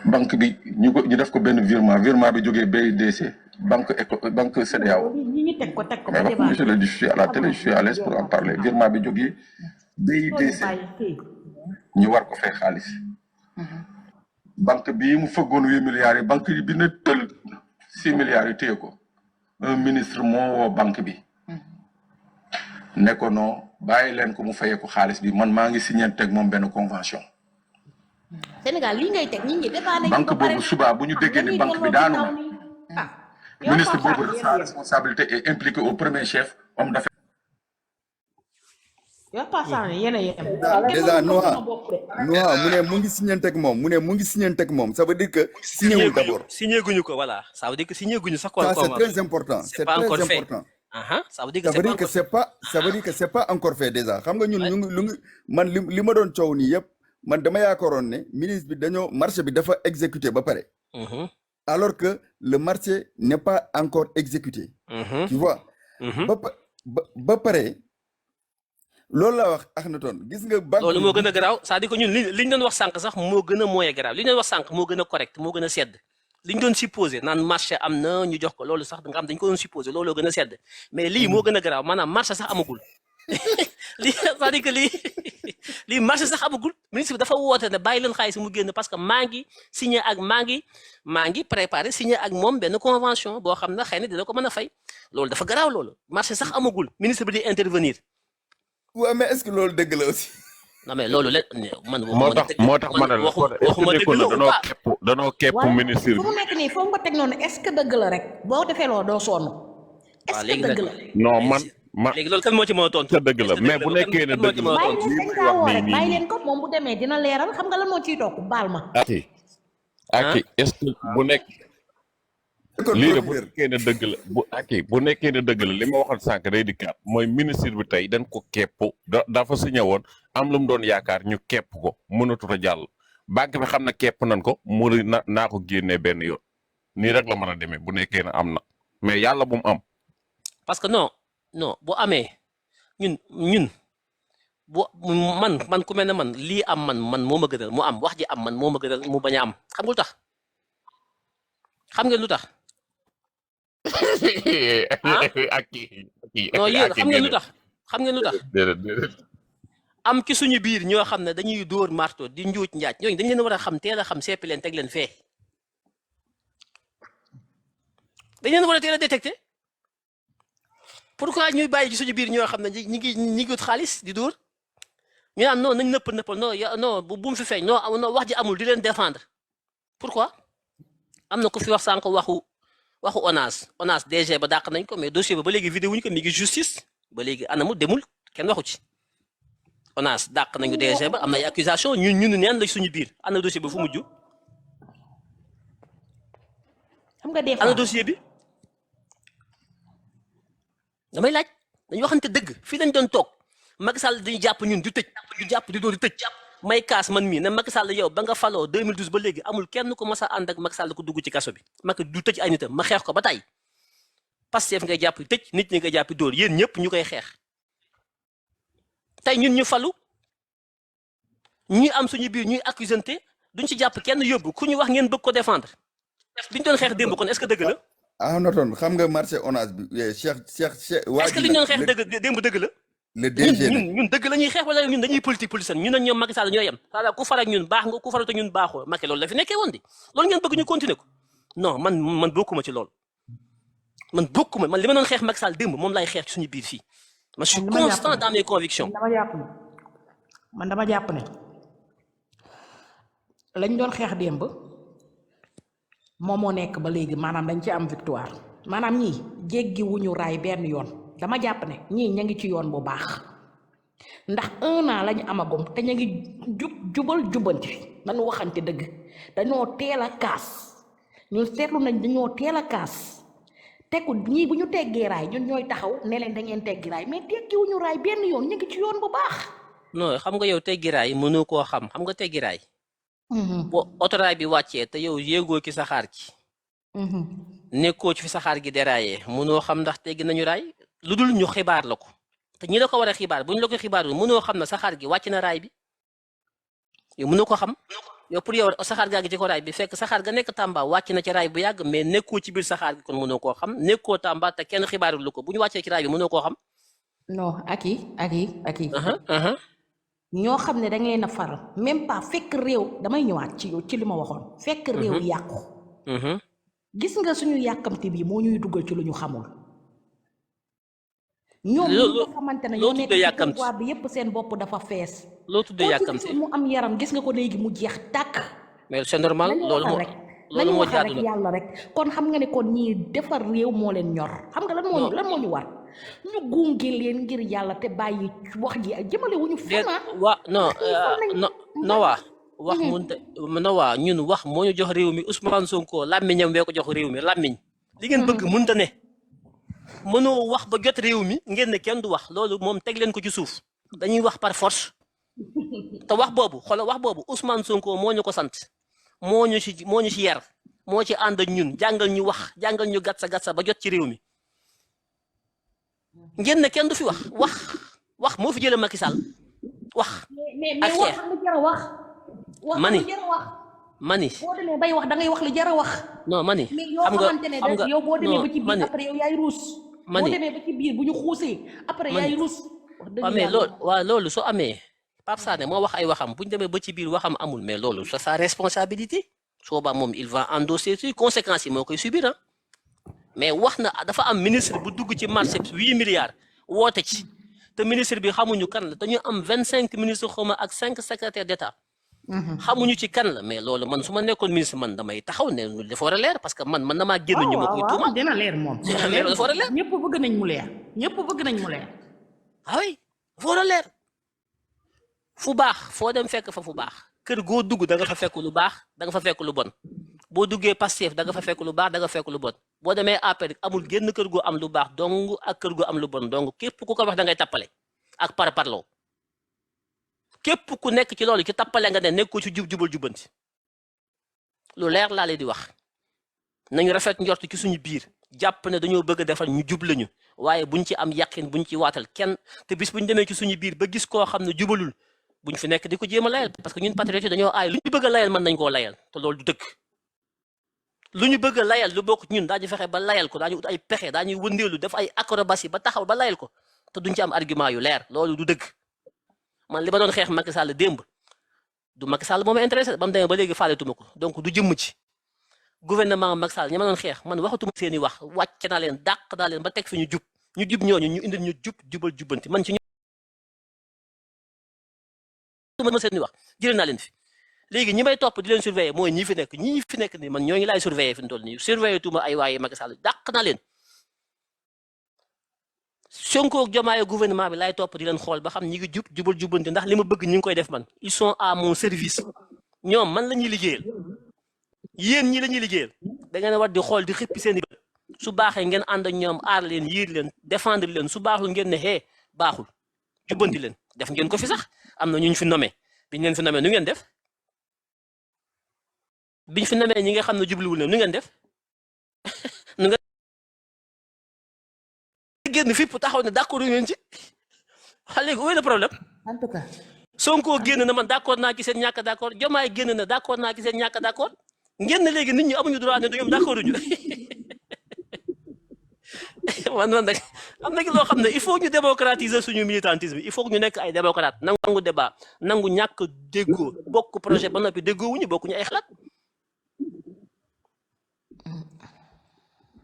banque bi ñu def ko benn virement bi jógee BIDC. banque CEDEAO mais wax je suis à la télé je suis à l'aise pour en parler virement bi jógee BIDC ñu war ko fay xaalis banque bi mu fëggoon 8 milliards yi banque bi na tël 6 milliards yi téye ko un ministre moo woo banque bi ne ko non bàyyi leen ko mu fayee ko xaalis bi man maa ngi signé teg moom benn convention Sénégal lii ngay teg nit ñi banque boobu suba bu ñu déggee ne banque bi daanu ministre boobu sa responsabilité est impliqué au premier chef homme d'affaires. déjà Noa mu ne mu ngi signanteeg moom ça veut dire que signé wul d'abord. signé guñu ko voilà ça veut dire que signé guñu sax. ça c'est très important c'est très important. ça veut dire que c'est pas encore fait déjà xam nga ñun ñu ngi man li ma doon coow nii yëpp man dama yaakaaroon ne ministre bi marché bi dafa exécuté ba pare. alors que le marché n'est pas encore exécuté. Tu vois. ba pare loolu la wax Akhenaton gis nga. banque loolu moo gën a garaaw c'est-à-dire que ñun li ñu doon wax sànq sax moo gën a moyen garaaw li ñu doon wax sànq moo gën a correct moo gën a sedd li ñu doon supposé naan marché am na ñu jox ko loolu sax nga xam dañu ko doon supposé looloo gën a sedd mais lii moo gën a garaaw maanaam marché sax amagul lii c'est-à-dire que lii marché sax amagul ministre bi dafa woote ne bàyyi leen xaalis mu génn parce que maa ngi préparé signé ak moom benn convention boo xam ne xëy na dina ko mën a fay loolu dafa garaaw loolu marché sax amagul ministre bi di intervenir. waaw mais est-ce que loolu dëgg la aussi. non mais loolu la man. moo tax ma ne la waxuma dëgg la danoo képp ministre bi. fu mu nekk nii foo nga teg noonu est-ce que dëgg la rek boo defee loolu doo sonn waaw est-ce que léegi dëgg nag la non man léegi loolu kan moo ci mën a tontu ca dëgg la est-ce que mais dëgg bu la nekkee ne kan moo ci dëgg mën a la tontu bàyyi leen lii dañ muy kaa wax woo nii rek nii bàyyi nii leen ko moom bu demee dina leeral xam nga lan moo ciy toog baal ma aki ah est-ce que bu nekk kon lii de bu procureur nekkee ne dëgg la bu nekkee ne dëgg la li ma waxoon sànq day dikkaat mooy ministre bi tey dañ ko kepp dafa signé woon am lu mu doon yaakaar ñu kepp ko mënatut a jàll banque bi xam na kepp nañ ko mu naa ko génnee benn yoon nii rek la mën a demee bu nekkee ne am na mais yàlla bu mu am. parce que non bu amee ñun bu man ku mel ne man lii am man moo ma gënal mu am wax ji am man moo ma gënal mu bañ a am xam nga lu tax xam ngeen lu tax ah non yéen xam ngeen lu tax xam ngeen lu tax am ci suñu biir ñoo xam ne dañuy dóor marto di njuuj njaaj ñooñu dañ leen war a xam teel a xam seppi leen teg leen fee dañ leen war a teel a détecté pourquoi ñuy bàyyi ci suñu biir ñoo xam ne ñi ngi wut xaalis di dóor ñu naan non nañ nëppal non bu mu fi feeñ non wax ji amul di leen défendre pourquoi am na ku fi wax sànq waxu ONAS DG ba dàq nañ ko mais dossier ba léegi vidéo wuñu ko mi ngi justice ba léegi anamu demul kenn waxu ci ONAS dàq nañu DG ba am na ay accusation ñun neen la suñu biir ana dossier ba fu mujj xam nga des fois ana dossier bi damay laaj dañu waxante dëgg fii dañ doon toog Macky Sall dañuy jàpp ñun di tëj ñu jàpp di doon di tëj may kaas man mii ne Macky Sall yow ba nga faloo 2012 ba léegi amul kenn ko mas a ànd ak Macky Sall ko dugg ci kaso bi Macky du tëj ay nitam ma xeex ko ba tey Pastef ngay jàpp tëj nit ñi nga jàpp dóor yéen ñëpp ñu koy xeex tey ñun ñu falu ñi am suñu biir ñuy accusante duñ ci jàpp kenn yóbbu ku ñu wax ngeen bëgg ko défendre liñ doon xeex démb kon est-ce que dëgg la Akhenaton xam nga marché ONAS bi Cheikh est-ce que liñ doon xeex dëgg démb dëgg la le DG ñun dëgg la ñuy xeex wala ñun dañuy politique politicienne ñun ak ñoom Macky Sall ñoo yem c'est-à-dire ku far ak ñun baax nga ku farata ñun baaxoo Macky loolu la fi nekkee woon di loolu ngeen bëgg ñu continuer ko non man bokkuma ci loolu man li ma doon xeex Macky Sall démb moom laay xeex ci suñu biir fii man je suis constant dans mes convictions man dama jàpp ne lañ doon xeex démb moom moo nekk ba léegi maanaam dañ ci am victoire maanaam ñii jéggi wuñu raay benn yoon dama jàpp ne ñii ña ngi ci yoon bu baax ndax 1 an lañu amagum te ña ngi jubal jubanti nañu waxante dëgg dañoo teel a kaas ñun seetlu nañ dañoo teel a kaas tegu ñii bu ñu teggee raay ñun ñooy taxaw ne leen da ngeen teggi raay mais teggi wuñu raay benn yoon ña ngi ci yoon bu baax non xam nga yow teggi raay mënoo koo xam nga teggi raay boo otoraay bi wàccee te yow yéegoo ci saxaar gi nekkoo ci fi saxaar gi déraillé mënoo xam ndax teggi nañu raay lu dul ñu xibaar la ko te ñi la ko war a xibaar bu ñu la ko xibaarul mënoo xam na saxaar gi wàcc na raay bi yow mënoo ko xam yow pour yow saxaar gaa gi ci ko raay bi fekk saxaar ga nekk Tamba wàcc na ci raay bu yàgg mais nekkoo ci biir saxaar gi kon mënoo koo xam nekkoo Tamba te kenn xibaarul lu ko bu ñu wàccee ci raay bi mënoo koo xam non ak yi ñoo xam ne dañ leen a faral même pas fekk réew damay ñëwaat ci li ma waxoon fekk réew yàqu gis nga suñu yàkkamti bi moo ñuy dugal ci lu ñu xamul ñoom ñi nga xamante ne ñoo nekk ci pouvoir bi yépp seen bopp dafa fees loo tuddee yàkkamti mu am yaram gis nga ko léegi mu jeex tàkk mais c'est normal loolu moo jaadu rek yàlla rek kon xam nga ne kon ñii defar réew moo leen ñor xam nga lan moo ñu war ñu gunge leen ngir yàlla te bàyyi wax ji jëmale wuñu fenn waa non wax waa ñun wax moo ñu jox réew mi Ousmane Sonko làmmiñam wee ko jox réew mi làmmiñ li ngeen bëgg mënta ne mënoo wax ba jot réew mi ngeen ne kenn du wax loolu moom teg leen ko ci suuf dañuy wax par force te wax boobu Ousmane Sonko moo ñu ko sant moo ñu ci yar moo ci ànd ak ñun jàngal ñu wax jàngal ñu gatsa ba jot ci réew mi ngeen ne kenn du fi wax moo fi jëlee Macky Sall wax ak xeex mani boo demee bay wax da ngay wax li jar a wax non mani xam nga yow boo demee ba ci biir après yow yaay ruus boo demee ba ci biir bu ñu xuusee après yaay ruus waaw mais loolu soo amee Pape Sané moo wax ay waxam bu ñu demee ba ci biir waxam amul mais loolu c'est sa responsabilité sooba moom il va endosser ci conséquences yi moo koy subir ah mais wax na dafa am ministre bu dugg ci marché 8 milliards woote ci te ministre bi xamuñu kan la dañu am 25 ministres xawma ak 5 secrétaires d'État xamuñu ci kan la mais loolu man su ma nekkoon ministre man damay taxaw ne lu dafa war a leer parce que man na maa génn ñu ma koy tuuma dina leer moom dina leer dafa war a leer ñëpp bëgg nañ mu leer ñëpp bëgg nañ mu leer oui dafa war a leer fu baax foo dem fekk fa fu baax kër goo dugg da nga fa fekk lu baax da nga fa fekk lu bon boo duggee Pastef da nga fa fekk lu baax da nga fekk lu bon boo demee APR amul génn kër goo am lu baax dong ak kër goo am lu bon dong képp ku ko wax da ngay tappale ak parparloo képp ku nekk ci loolu ci tappale nga ne nekkoo ci jubal jubanti lu leer laa leen di wax nañu rafet njort ci suñu biir jàpp ne dañoo bëgg a defal ñu jub lañu waaye buñ ci am yàqin buñ ci waatal kenn te bis buñ demee ci suñu biir ba gis koo xam ne jubalul buñ fi nekk di ko jéem a layal parce que ñun patriote yi dañoo aay lu ñu bëgg a layal mën nañ koo layal te loolu du dëgg lu ñu bëgg a layal lu bokk ñun daañu fexe ba layal ko daañu ut ay pexe daañuy wëndeelu def ay acrobatie ba taxaw ba layal ko te duñ ci am argument yu leer loolu du dëgg man li ma doon xeex Macky Sall démb du Macky Sall moo ma intéressé ba mu demee ba léegi faaletuma ko donc du jëmm ci gouvernement Macky Sall ñi ma doon xeex man waxatuma seen i wax wàcc naa leen dàq naa leen ba teg fi ñu jub ñooñu ñu indil ñu jubal jubbanti man ci ñu ma seen i wax jëlee naa leen fi léegi ñi may topp di leen surveiller mooy ñi fi nekk ni man ñooñu laay surveiller fi mu toll nii surveiller tuma ay waaye Macky Sall dàq naa leen Sonko ak Diomaye gouvernement bi laay topp di leen xool ba xam ñi ngi jubal jubbanti ndax li ma bëgg ñi ngi koy def man ils sont à mon service ñoom man la ñuy liggéeyal yéen ñi la ñuy liggéeyal da ngeen war di xool di xippi seen i bët su baaxee ngeen ànd ak ñoom aar leen yiir leen défendre leen su baaxul ngeen ne hee baaxul jubbanti leen def ngeen ko fi sax am na ñu fi nommé biñ leen fi nommé nu ngeen def biñ fi nommé ñi nga xam ne jubluwul leen nu ngeen def nu nga génn fipp taxaw ne d'accord ngeen ci wax léegi où est le problème en tout cas Sonko génn na man d'accord naa ci seen ñàkk d'accord Diomaye génn na d'accord naa ci seen ñàkk d'accord ngeen ne léegi nit ñi amuñu droit ne ñoom d'accord ñu man nag am na loo xam ne il faut ñu démocratiser suñu militantisme il faut que ñu nekk ay démocrate nangu débat nangu ñàkk déggoo bokk projet ba noppi déggoo wuñu bokkuñu ay xalaat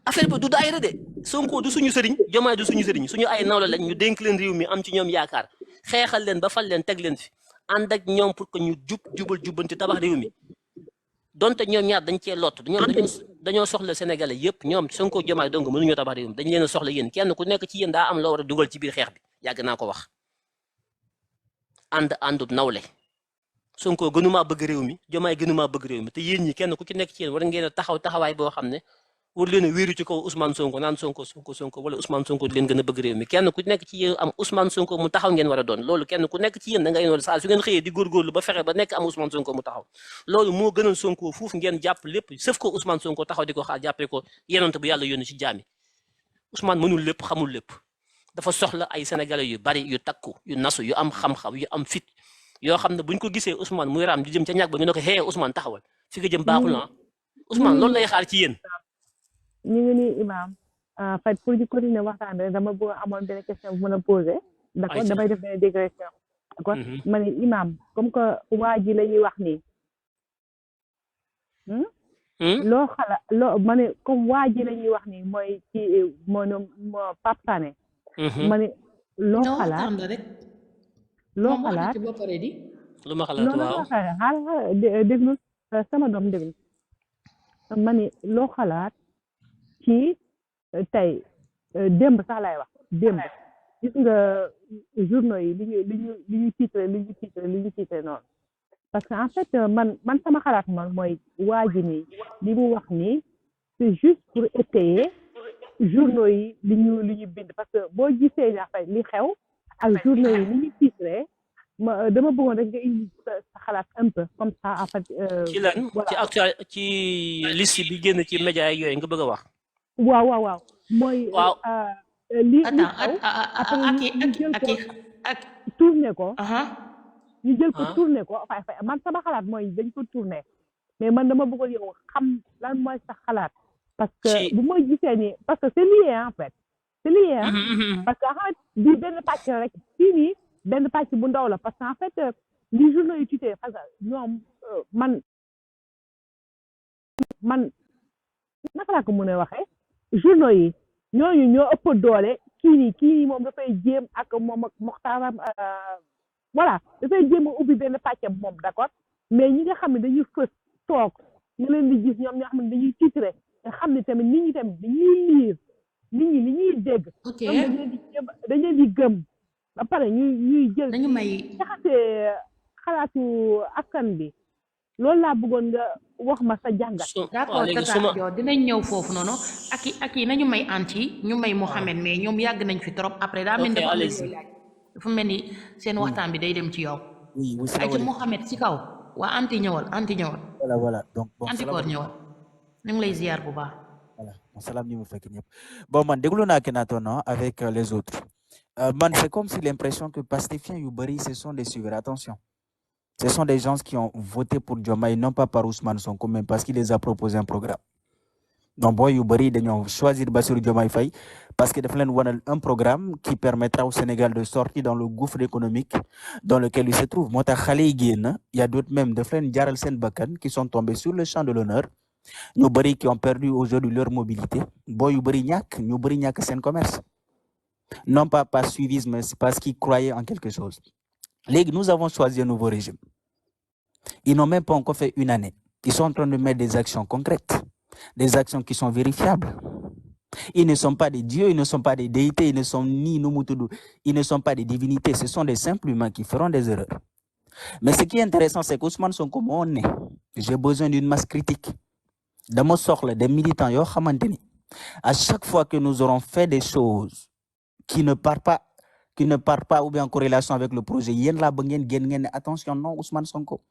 affaire bi du daayira de Sonko du suñu sëriñ Diomaye du suñu sëriñ suñu ay nawla lañ ñu dénk leen réew mi am ci ñoom yaakaar xeexal leen ba fal leen teg leen fi ànd ak ñoom pour que ñu jubal jubbanti tabax réew mi donte ñoom ñaar dañ cee lott dañoo soxla sénégalais yëpp ñoom Sonko Diomaye donc mënuñoo tabax réew mi dañ leen a soxla yéen kenn ku nekk ci yéen daa am loo war a dugal ci biir xeex bi yàgg naa ko wax àndub nawle Sonko gënumaa bëgg réew mi Diomaye gënumaa bëgg réew mi te yéen ñi kenn ku ci nekk ci yéen war ngeen a taxawaay boo xam ne war leen a wéeru ci kaw Ousmane Sonko naan Sonko wala Ousmane Sonko di leen gën a bëgg réew mi kenn ku nekk ci yéen am Ousmane Sonko mu taxaw ngeen war a doon loolu kenn ku nekk ci yéen da ngay war saa su ngeen xëyee di góorgóorlu ba fexe ba nekk am Ousmane Sonko mu taxaw loolu moo gënal Sonko fuuf ngeen jàpp lépp sëf ko Ousmane Sonko taxaw di ko xaar jàppee ko yenante bu yàlla yónni ci jaami Ousmane mënul lépp xamul lépp dafa soxla ay sénégalais yu bari yu takku yu nasu yu am xam-xam yu am fit yoo xam ne buñ ko gisee Ousmane muy raam di jëm ca ñàkk ba ñu ne ko hee Ousmane taxawal fi nga jëm baaxul na Ousmane loolu lay xaar ci yéen ñu ngi nii Imam Faye pour ñu continuer waxtaan rek dama bëgg amoon benn question bu mën a posé d'accord damay def benn digression d'accord ma ne Imam comme que waa ji la ñuy wax nii loo xalaat ma ne comme waa ji la ñuy wax nii mooy ci moo Pape Sané ma ne loo xalaat lu ma xalaat waaw xaaral déglu sama doom déglu ma ne loo xalaat ci tey démb sax laay wax démb gis nga journaux yi li ñu titré noonu parce que en fait man sama xalaat man mooy waa ji nii li mu wax nii c'est juste pour étayer journaux yi li ñu bind parce que boo gisee na fay li xew ak journaux yi li ñu titré dama bëggoon rek nga indi sa xalaat un peu comme ça en fait ci lan ci actuel ci liste bi génn ci média yooyu nga bëgg a wax waaw mooy li tourné ko ñu jël ko tourné ko fay man sama xalaat mooy dañ ko tourné mais man dama bëggoon yow xam lan mooy sa xalaat parce que bu ma gisee ni parce que c'est lié en fait c'est lié parce que en fait bi benn pàcc rek fii nii benn pàcc bu ndaw la parce que en fait li journaux yi tuddee parce que ñoom man naka laa ko mën a waxee journaux yi ñooñu ñoo ëpp doole kii nii moom dafay jéem ak moom ak moxtaaram voilà dafay jéem a ubbi benn pàccam moom d'accord mais ñi nga xam ne dañuy fës toog nga leen di gis ñoom ñoo xam ne dañuy titré nga xam ne tamit nit ñi tamit dañuy liir nit ñi li ñuy dégg ok ñoom dañ leen di gëm ba pare ñuy jël dañu may jaxasee xalaatu askan bi loolu laa bëggoon nga wax ma sa jàngat. d'accord tata yow dinañ ñëw foofu noonu ak yi nañu may anti ñu may Mouhamed mais ñoom yàgg nañ fi trop après daa mel ni dafa am lu ñuy laaj dafa mel ni seen waxtaan bi day dem ci yow ay ci Mouhamed ci kaw waa anti ñëwal voilà donc bon anti koor ñëwal ñu ngi lay ziar bu baax voilà bon salam ñi mu fekk ñëpp bon man déglu naa Kenaton avec les autres man c'est comme si l'impression que pastefiens yu bëri ce sont des suiveurs attention. Ce sont des gens qui ont voté pour Diomaye, non pas par Ousmane Sonko, mais parce qu'il les a proposé un programme. Donc, boy, ils ont choisi Bassirou Diomaye Faye parce qu'il a un programme qui permettra au Sénégal de sortir dans le gouffre économique dans lequel il se trouve. Moi, il y a d'autres même, Djaral Sen Bakan, qui sont tombés sur le champ de l'honneur. Nous qui ont perdu aujourd'hui leur mobilité. Boy, nous sen commerce. Non pas par suivisme, mais c'est parce qu'ils croyaient en quelque chose. Nous avons choisi un nouveau régime. Ils n'ont même pas encore fait une année. Ils sont en train de mettre des actions concrètes, des actions qui sont vérifiables. Ils ne sont pas des dieux, ils ne sont pas des déités, ils ne sont ni Numutudu, ils ne sont pas des divinités, ce sont des simples humains qui feront des erreurs. Mais ce qui est intéressant, c'est qu'Ousmane Sonko, on est. J'ai besoin d'une masse critique. Dans mon sort, des militants, à chaque fois que nous aurons fait des choses qui ne partent pas ou bien en corrélation avec le projet. Attention, non, Ousmane Sonko.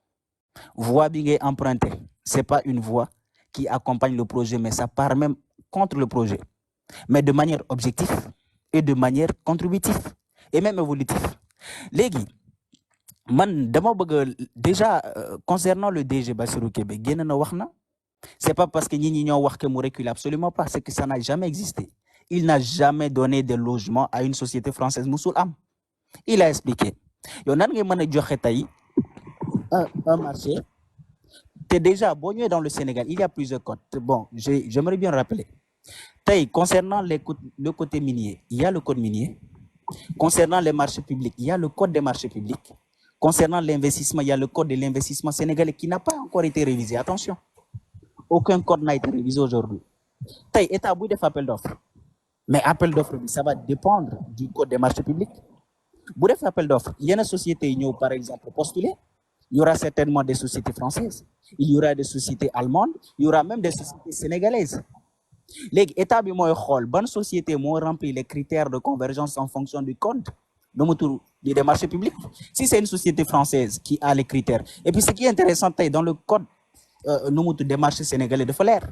Voie bien empruntée. Ce n'est pas une voie qui accompagne le projet, mais ça part même contre le projet. Mais de manière objective et de manière contributive et même évolutive. Légui, déjà, concernant le DG Bassirou Kébé, c'est pas parce que nous avons que nous recule absolument pas, c'est que ça n'a jamais existé. Il n'a jamais donné de logement à une société française Moussoul Am. Il a expliqué. Un marché. Déjà, dans le Sénégal, il y a plusieurs codes. Bon, j'aimerais bien rappeler. Concernant le côté minier, il y a le code minier. Concernant les marchés publics, il y a le code des marchés publics. Concernant l'investissement, il y a le code de l'investissement sénégalais qui n'a pas encore été révisé. Attention, aucun code n'a été révisé aujourd'hui. État bout de appel d'offres. Mais appel d'offres, ça va dépendre du code des marchés publics. Pour les appels d'offres, il y a une société, par exemple, postulée. Il y aura certainement des sociétés françaises. Il y aura des sociétés allemandes. Il y aura même des sociétés sénégalaises. Les États, bonne société, remplit les critères de convergence en fonction du code des marchés publics. Si c'est une société française qui a les critères. Et puis, ce qui est intéressant, dans le code des marchés sénégalais de Folaire,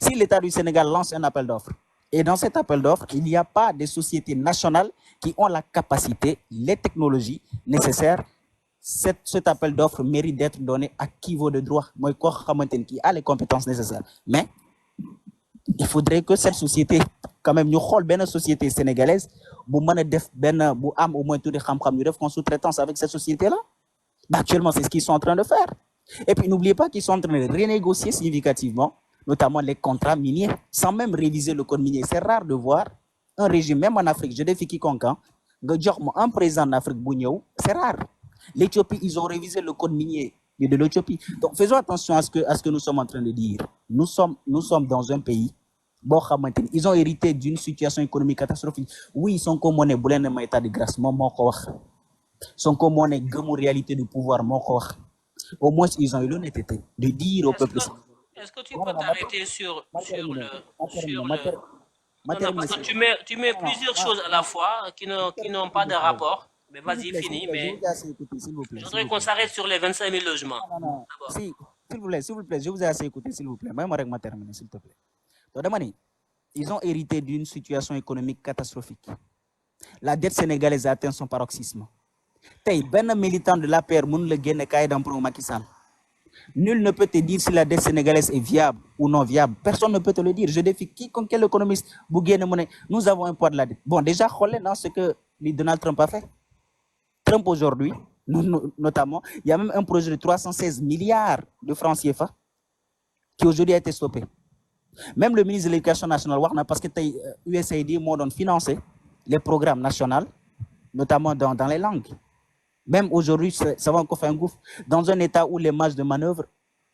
si l'État du Sénégal lance un appel d'offres, et dans cet appel d'offres, il n'y a pas de sociétés nationales qui ont la capacité, les technologies nécessaires. Cet appel d'offres mérite d'être donné à qui vaut de droit, qui a les compétences nécessaires. Mais il faudrait que cette société, quand même, nous avons une société sénégalaise, au moins en sous-traitance avec cette société-là. Actuellement, c'est ce qu'ils sont en train de faire. Et puis, n'oubliez pas qu'ils sont en train de renégocier significativement notamment les contrats miniers, sans même réviser le code minier. C'est rare de voir un régime, même en Afrique, je défie quiconque, un président en Afrique, c'est rare. L'Éthiopie, ils ont révisé le code minier de l'Éthiopie. Donc, faisons attention à ce que nous sommes en train de dire. Nous sommes dans un pays, ils ont hérité d'une situation économique catastrophique. Oui, ils sont comme on est un état de grâce, ils sont comme on est une réalité du pouvoir. Au moins, ils ont eu l'honnêteté de dire au peuple. Est-ce que tu peux t'arrêter sur le... Non, parce que tu mets plusieurs choses à la fois qui n'ont pas de rapport. Mais vas-y, finis. Mais je voudrais qu'on s'arrête sur les 25 000 logements. Non. Si, s'il vous plaît, je vous ai assez écouté, s'il vous plaît. Moi, je vais terminer, s'il te plaît. Donc, ils ont hérité d'une situation économique catastrophique. La dette sénégalaise a atteint son paroxysme. Ben militant de l'APR, moun le gagne caille dans le Macky Sall. Nul ne peut te dire si la dette sénégalaise est viable ou non viable. Personne ne peut te le dire. Je défie quiconque, quel économiste, nous avons un poids de la dette. Bon, déjà, dans ce que Donald Trump a fait. Trump aujourd'hui, notamment, il y a même un projet de 316 milliards de francs CFA qui aujourd'hui a été stoppé. Même le ministre de l'Éducation nationale, parce que USAID m'a financé les programmes nationaux, notamment dans les langues. Même aujourd'hui, ça va encore faire un gouffre dans un état où les marges de manœuvre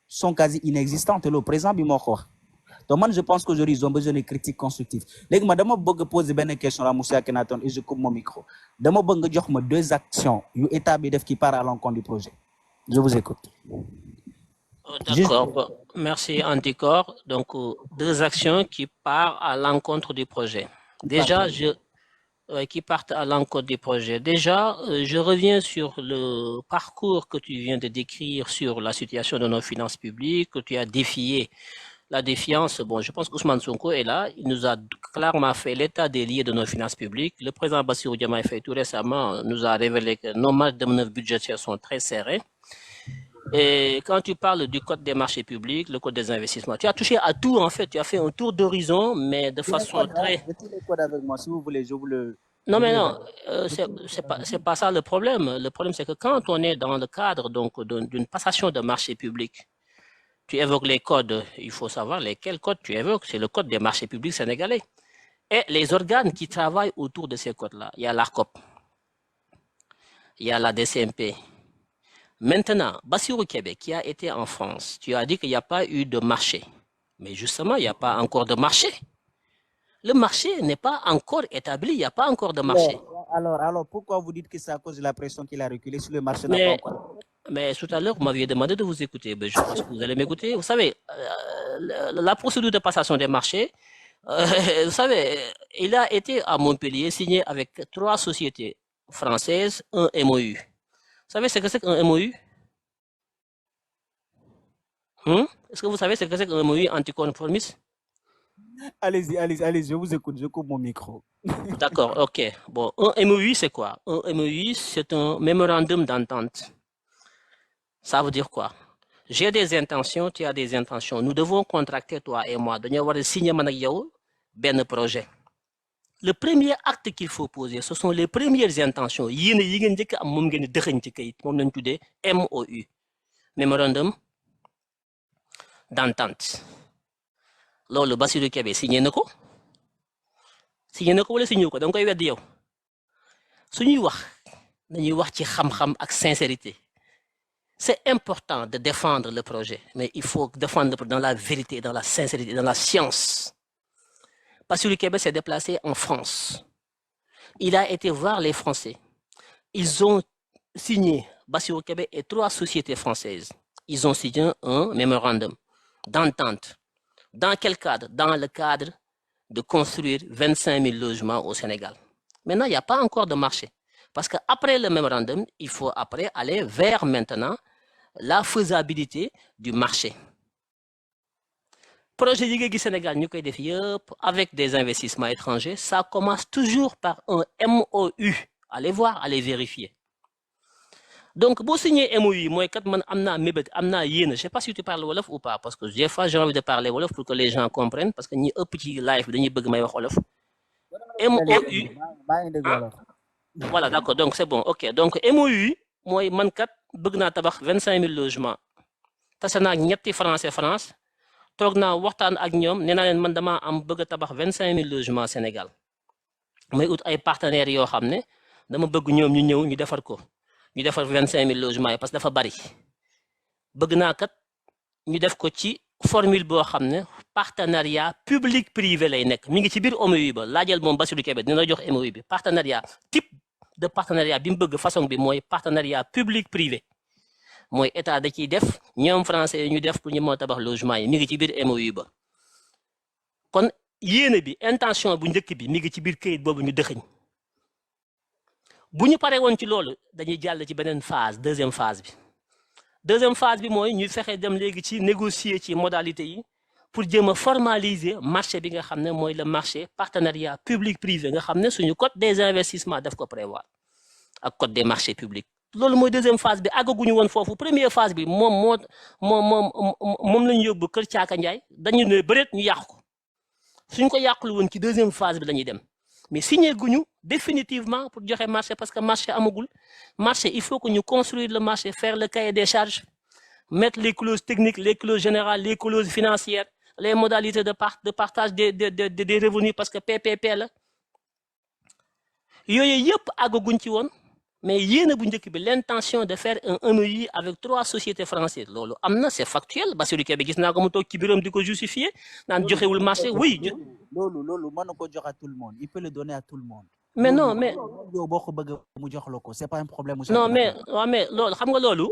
sont quasi inexistantes. Le président Bimoko. Donc, moi, je pense qu'aujourd'hui, ils ont besoin de critiques constructives. Les gars, je vais poser une question à Moussa Kenaton et je coupe mon micro. Je vais dire deux actions qui partent à l'encontre du projet. Je vous écoute. D'accord. Bon, merci, Anticor. Donc, deux actions qui partent à l'encontre du projet. Déjà, qui partent à l'encontre du projet. Déjà, je reviens sur le parcours que tu viens de décrire sur la situation de nos finances publiques, que tu as défié la défiance. Bon, je pense qu'Ousmane Sonko est là. Il nous a clairement fait l'état des lieux de nos finances publiques. Le président Bassirou Diomaye Faye tout récemment nous a révélé que nos marges de manœuvre budgétaires sont très serrées. Et quand tu parles du code des marchés publics, le code des investissements, tu as touché à tout en fait. Tu as fait un tour d'horizon, mais de façon très... Mettez les codes avec moi si vous voulez, je vous le... Non, mais non, c'est pas ça le problème. Le problème, c'est que quand on est dans le cadre donc d'une passation de marché public, tu évoques les codes, il faut savoir lesquels codes tu évoques. C'est le code des marchés publics sénégalais. Et les organes qui travaillent autour de ces codes-là, il y a l'ARCOP, il y a la DCMP. Maintenant, Bassirou Kébé, qui a été en France, tu as dit qu'il n'y a pas eu de marché. Mais justement, il n'y a pas encore de marché. Le marché n'est pas encore établi, il n'y a pas encore de marché. Alors, pourquoi vous dites que c'est à cause de la pression qu'il a reculé sur le marché? Mais tout à l'heure, vous m'aviez demandé de vous écouter. Ben, je pense que vous allez m'écouter. Vous savez, la procédure de passation des marchés, vous savez, il a été à Montpellier signé avec 3 sociétés françaises, un MOU. Vous savez ce que c'est qu'un MOU? Est-ce que vous savez ce que c'est qu'un MOU anticonformiste? Allez-y, je vous écoute, je coupe mon micro. D'accord, ok. Bon, un MOU, c'est quoi? Un MOU, c'est un mémorandum d'entente. Ça veut dire quoi? J'ai des intentions, tu as des intentions. Nous devons contracter, toi et moi. Nous devons signer un projet. Le premier acte qu'il faut poser, ce sont les premières intentions. MOU, Mémorandum d'entente. Loolu Bassirou Kébé signé na ko wala signé ko da nga koy wedd yow suñuy wax dañuy wax ci xam-xam ak sincérité. C'est important de défendre le projet, mais il faut défendre dans la vérité, dans la sincérité, dans la science. Bassirou Kébé s'est déplacé en France. Il a été voir les Français. Ils ont signé, Bassirou Kébé et 3 sociétés françaises. Ils ont signé un mémorandum d'entente. Dans quel cadre? Dans le cadre de construire 25 000 logements au Sénégal. Maintenant, il n'y a pas encore de marché. Parce qu'après le mémorandum, il faut après aller vers maintenant la faisabilité du marché. Projet du Sénégal, avec des investissements étrangers, ça commence toujours par un MOU. Allez voir, allez vérifier. Donc, si vous signez MOU, moi, je ne sais pas si tu parles Wolof ou pas, parce que des fois, j'ai envie de parler Wolof pour que les gens comprennent, parce que nous avons un petit live, nous avons Wolof. MOU. Voilà, d'accord, donc c'est bon. Ok, donc MOU, moi, je veux 25 000 logements. Ça, c'est Français France. toog naa waxtaan ak ñoom nee naa leen man dama am bëgg a tabax 25 000 logements Sénégal may ut ay partenaires yoo xam ne dama bëgg ñoom ñu ñëw ñu defar ko ñu defar 25 000 logements yi parce que dafa bari bëgg naa kat ñu def ko ci formule boo xam ne partenariat public privé lay nekk mi ngi ci biir MOU ba laajal moom Bassirou Kébé dina jox MOU bi partenariat type de partenariat bi mu bëgg façon bi mooy partenariat public privé. Mooy état da ciy def ñoom français ñu def pour ñu moo tabax logement yi mi ngi ci biir MOU ba kon yéene bi intention bu njëkk bi mi ngi ci biir këyit boobu ñu dëxëñ bu ñu paree woon ci loolu dañuy jàll ci beneen phase deuxième phase bi mooy ñu fexe dem léegi ci négocier ci modalité yi pour jéem a formaliser marché bi nga xam ne mooy le marché partenariat public privé nga xam ne suñu code des investissements daf ko prévoir ak code des marchés publics. loolu mooy deuxième phase bi àggaguñu woon foofu première phase bi moom lañu yóbbu kër Caaka Njaay dañu ne bëreet ñu yàq ko suñ ko yàqul woon ci deuxième phase bi lañuy dem mais signé guñu définitivement pour joxe marché parce que marché amagul marché il faut que ñu construire le marché faire le cahier des charges mettre les clauses techniques les clauses générales les clauses financières les modalités de partage des revenus parce que PPP la yooyu yëpp àggaguñ ci woon mais yéen bu njëkk bi l'intention de faire un MOU avec 3 sociétés françaises loolu am na c'est factuel Bassirou Kébé gis naa ko mu toog ci biiram di ko justifier naan joxewul marché oui. loolu mën na ko jox à tout le monde il peut le donner à tout le monde. mais non mais yow boo ko bëgg mu jox la ko c'est pas un problème. non mais waaw mais loolu xam nga loolu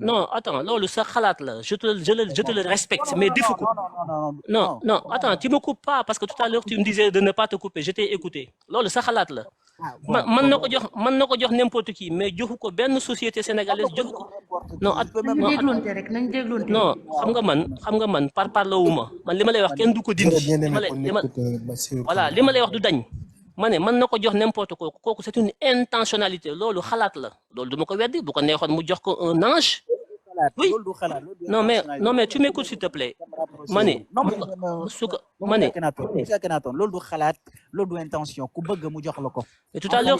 non attends loolu sa xalaat la je te le respecte mais defu ko non attends tu me coupes pas parce que tout à l'heure tu me disais de ne pas te couper je t'ai écouté loolu sa xalaat la man na ko jox n'importe qui mais joxu ko benn société sénégalaise joxu ko non non xam nga man parlowuma man li ma lay wax kenn du ko dindi voilà li ma lay wax du dañ ma ne mën na ko jox n'importe quoi kooku c'est une intentionnalité loolu xalaat la loolu du ma ko weddi bu ko neexoon mu jox ko un ange oui non mais tu m'écoutes s'il te plaît ma ne loolu du xalaat loolu du intention ku bëgg mu jox la ko. Mais tout à l'heure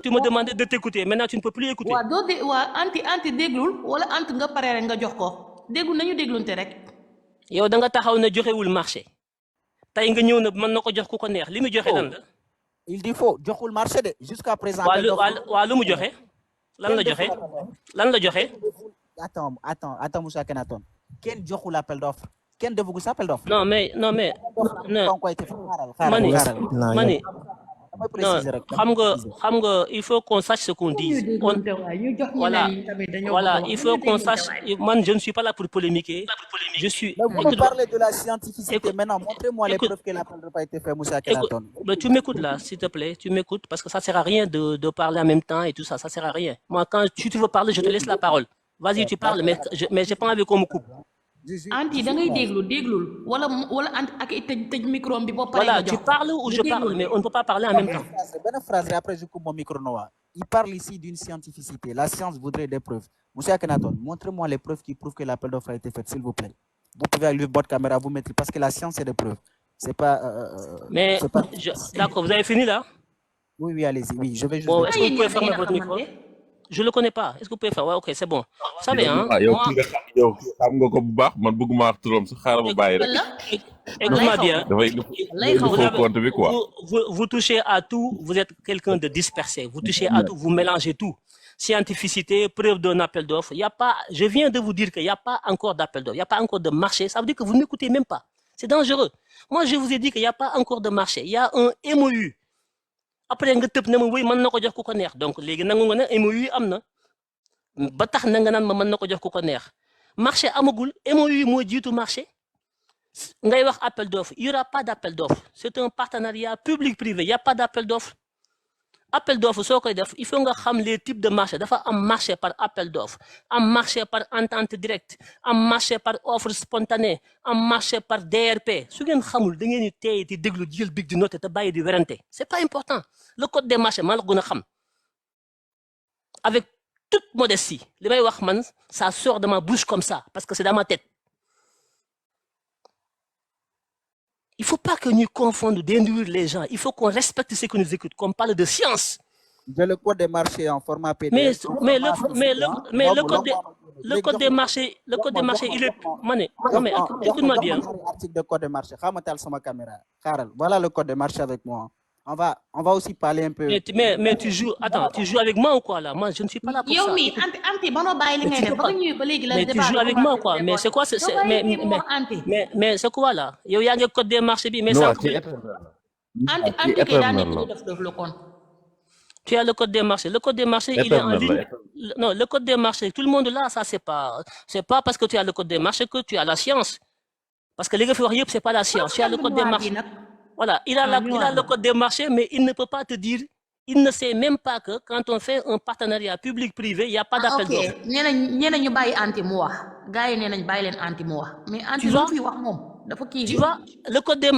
tu me demandais de t'écouter maintenant tu ne peux plus écouter. anti déglul wala anti nga pare rek nga jox ko déglu nañu déglunte rek. yow da nga taxaw ne joxewul marché tey nga ñëw na mën na ko jox ku ko neex li mu joxe lan la. il dit faux joxul marché de jusqu'à présent. waa lu mu joxe. lan la joxe. attends Moussa Kenaton kenn joxul appel d'offre kenn defagu sa appel d'offre. non mais mani xam nga il faut qu'on sache ce qu'on dit. Voilà il faut qu'on sache man je ne suis pas là pour polémiquer. Je suis. Vous parlez de la scientificité maintenant montrez-moi les preuves que l'appel n'a pas été fait Moussa Kenaton. Tu m'écoutes là s'il te plaît tu m'écoutes parce que ça sert à rien de parler en même temps et tout ça sert à rien. Moi quand tu veux parler je te laisse la parole. Vas-y tu parles mais j'ai pas envie qu'on me coupe. anti da ngay déglul wala anti ak tëj micro bi ba pare. Voilà tu parles ou je parle mais on ne peut pas parler en même temps. Bonne phrase et après je coupe mon micro Noah. Il parle ici d'une scientificité. La science voudrait des preuves. Moussa Kenaton, montrez-moi les preuves qui prouvent que l'appel d'offres a été fait s'il vous plaît. Vous pouvez allumer votre caméra vous mettre parce que la science c'est des preuves. C'est pas mais d'accord vous avez fini là? Oui allez-y oui je vais juste. Bon est-ce que vous pouvez fermer votre micro? Je le connais pas. Est-ce que vous pouvez faire? Ouais, OK, c'est bon. Vous savez, hein? Écoute-moi bien. Vous touchez à tout. Vous êtes quelqu'un de dispersé. Vous touchez à tout. Vous mélangez tout. Scientificité, preuve d'un appel d'offres. Il y a pas. Je viens de vous dire qu'il n'y a pas encore d'appel d'offres. Il n'y a pas encore de marché. Ça veut dire que vous n'écoutez même pas. C'est dangereux. Moi, je vous ai dit qu'il n'y a pas encore de marché. Il y a un MOU. Après nga tëb ne ma wéy mën na ko jox ku ko neex donc léegi nangu nga ne MOU am na ba tax na nga naan ma mën na ko jox ku ko neex marché amagul MOU moo jiitu marché ngay wax appel d'offres il y aura pas d'appel d'offres c'est un partenariat public-privé il y a pas d'appel d'offres appel d'offres soo koy def il faut nga xam les types de marché dafa am marché par appel d'offres am marché par entente directe am marché par offre spontanée am marché par DRP su ngeen xamul da ngeen di téye di déglu jël big di noter te bàyyi di werante c'est pas important le code des marchés maa la gën a xam avec toute modestie li may wax man ça sort de ma bouche comme ça parce que c'est dans ma tête. Il ne faut pas que nous confondions d'induire les gens. Il faut qu'on respecte ceux qui nous écoutent, qu'on parle de science. J'ai le code des marchés en format PDF. Le code des marchés, il est... Non mais écoute-moi bien. Article de code des marchés. Voilà le code des marchés avec moi. On va aussi parler un peu. Mais tu joues avec moi ou quoi là? Moi je ne suis pas là pour ça. Mais tu joues avec moi ou quoi? Mais c'est quoi mais c'est quoi là? Il y a le code des marchés mais ça. Tu as le code des marchés. Le code des marchés, il est en ligne. Non, le code des marchés, tout le monde là, ça c'est pas parce que tu as le code des marchés que tu as la science. Parce que les référés, c'est pas la science. Tu as le code des marchés. Voilà, il a le code des marchés, mais il ne peut pas te dire, il ne sait même pas que quand on fait un partenariat public-privé, il n'y a pas d'appel d'offres. Tu vois, le code des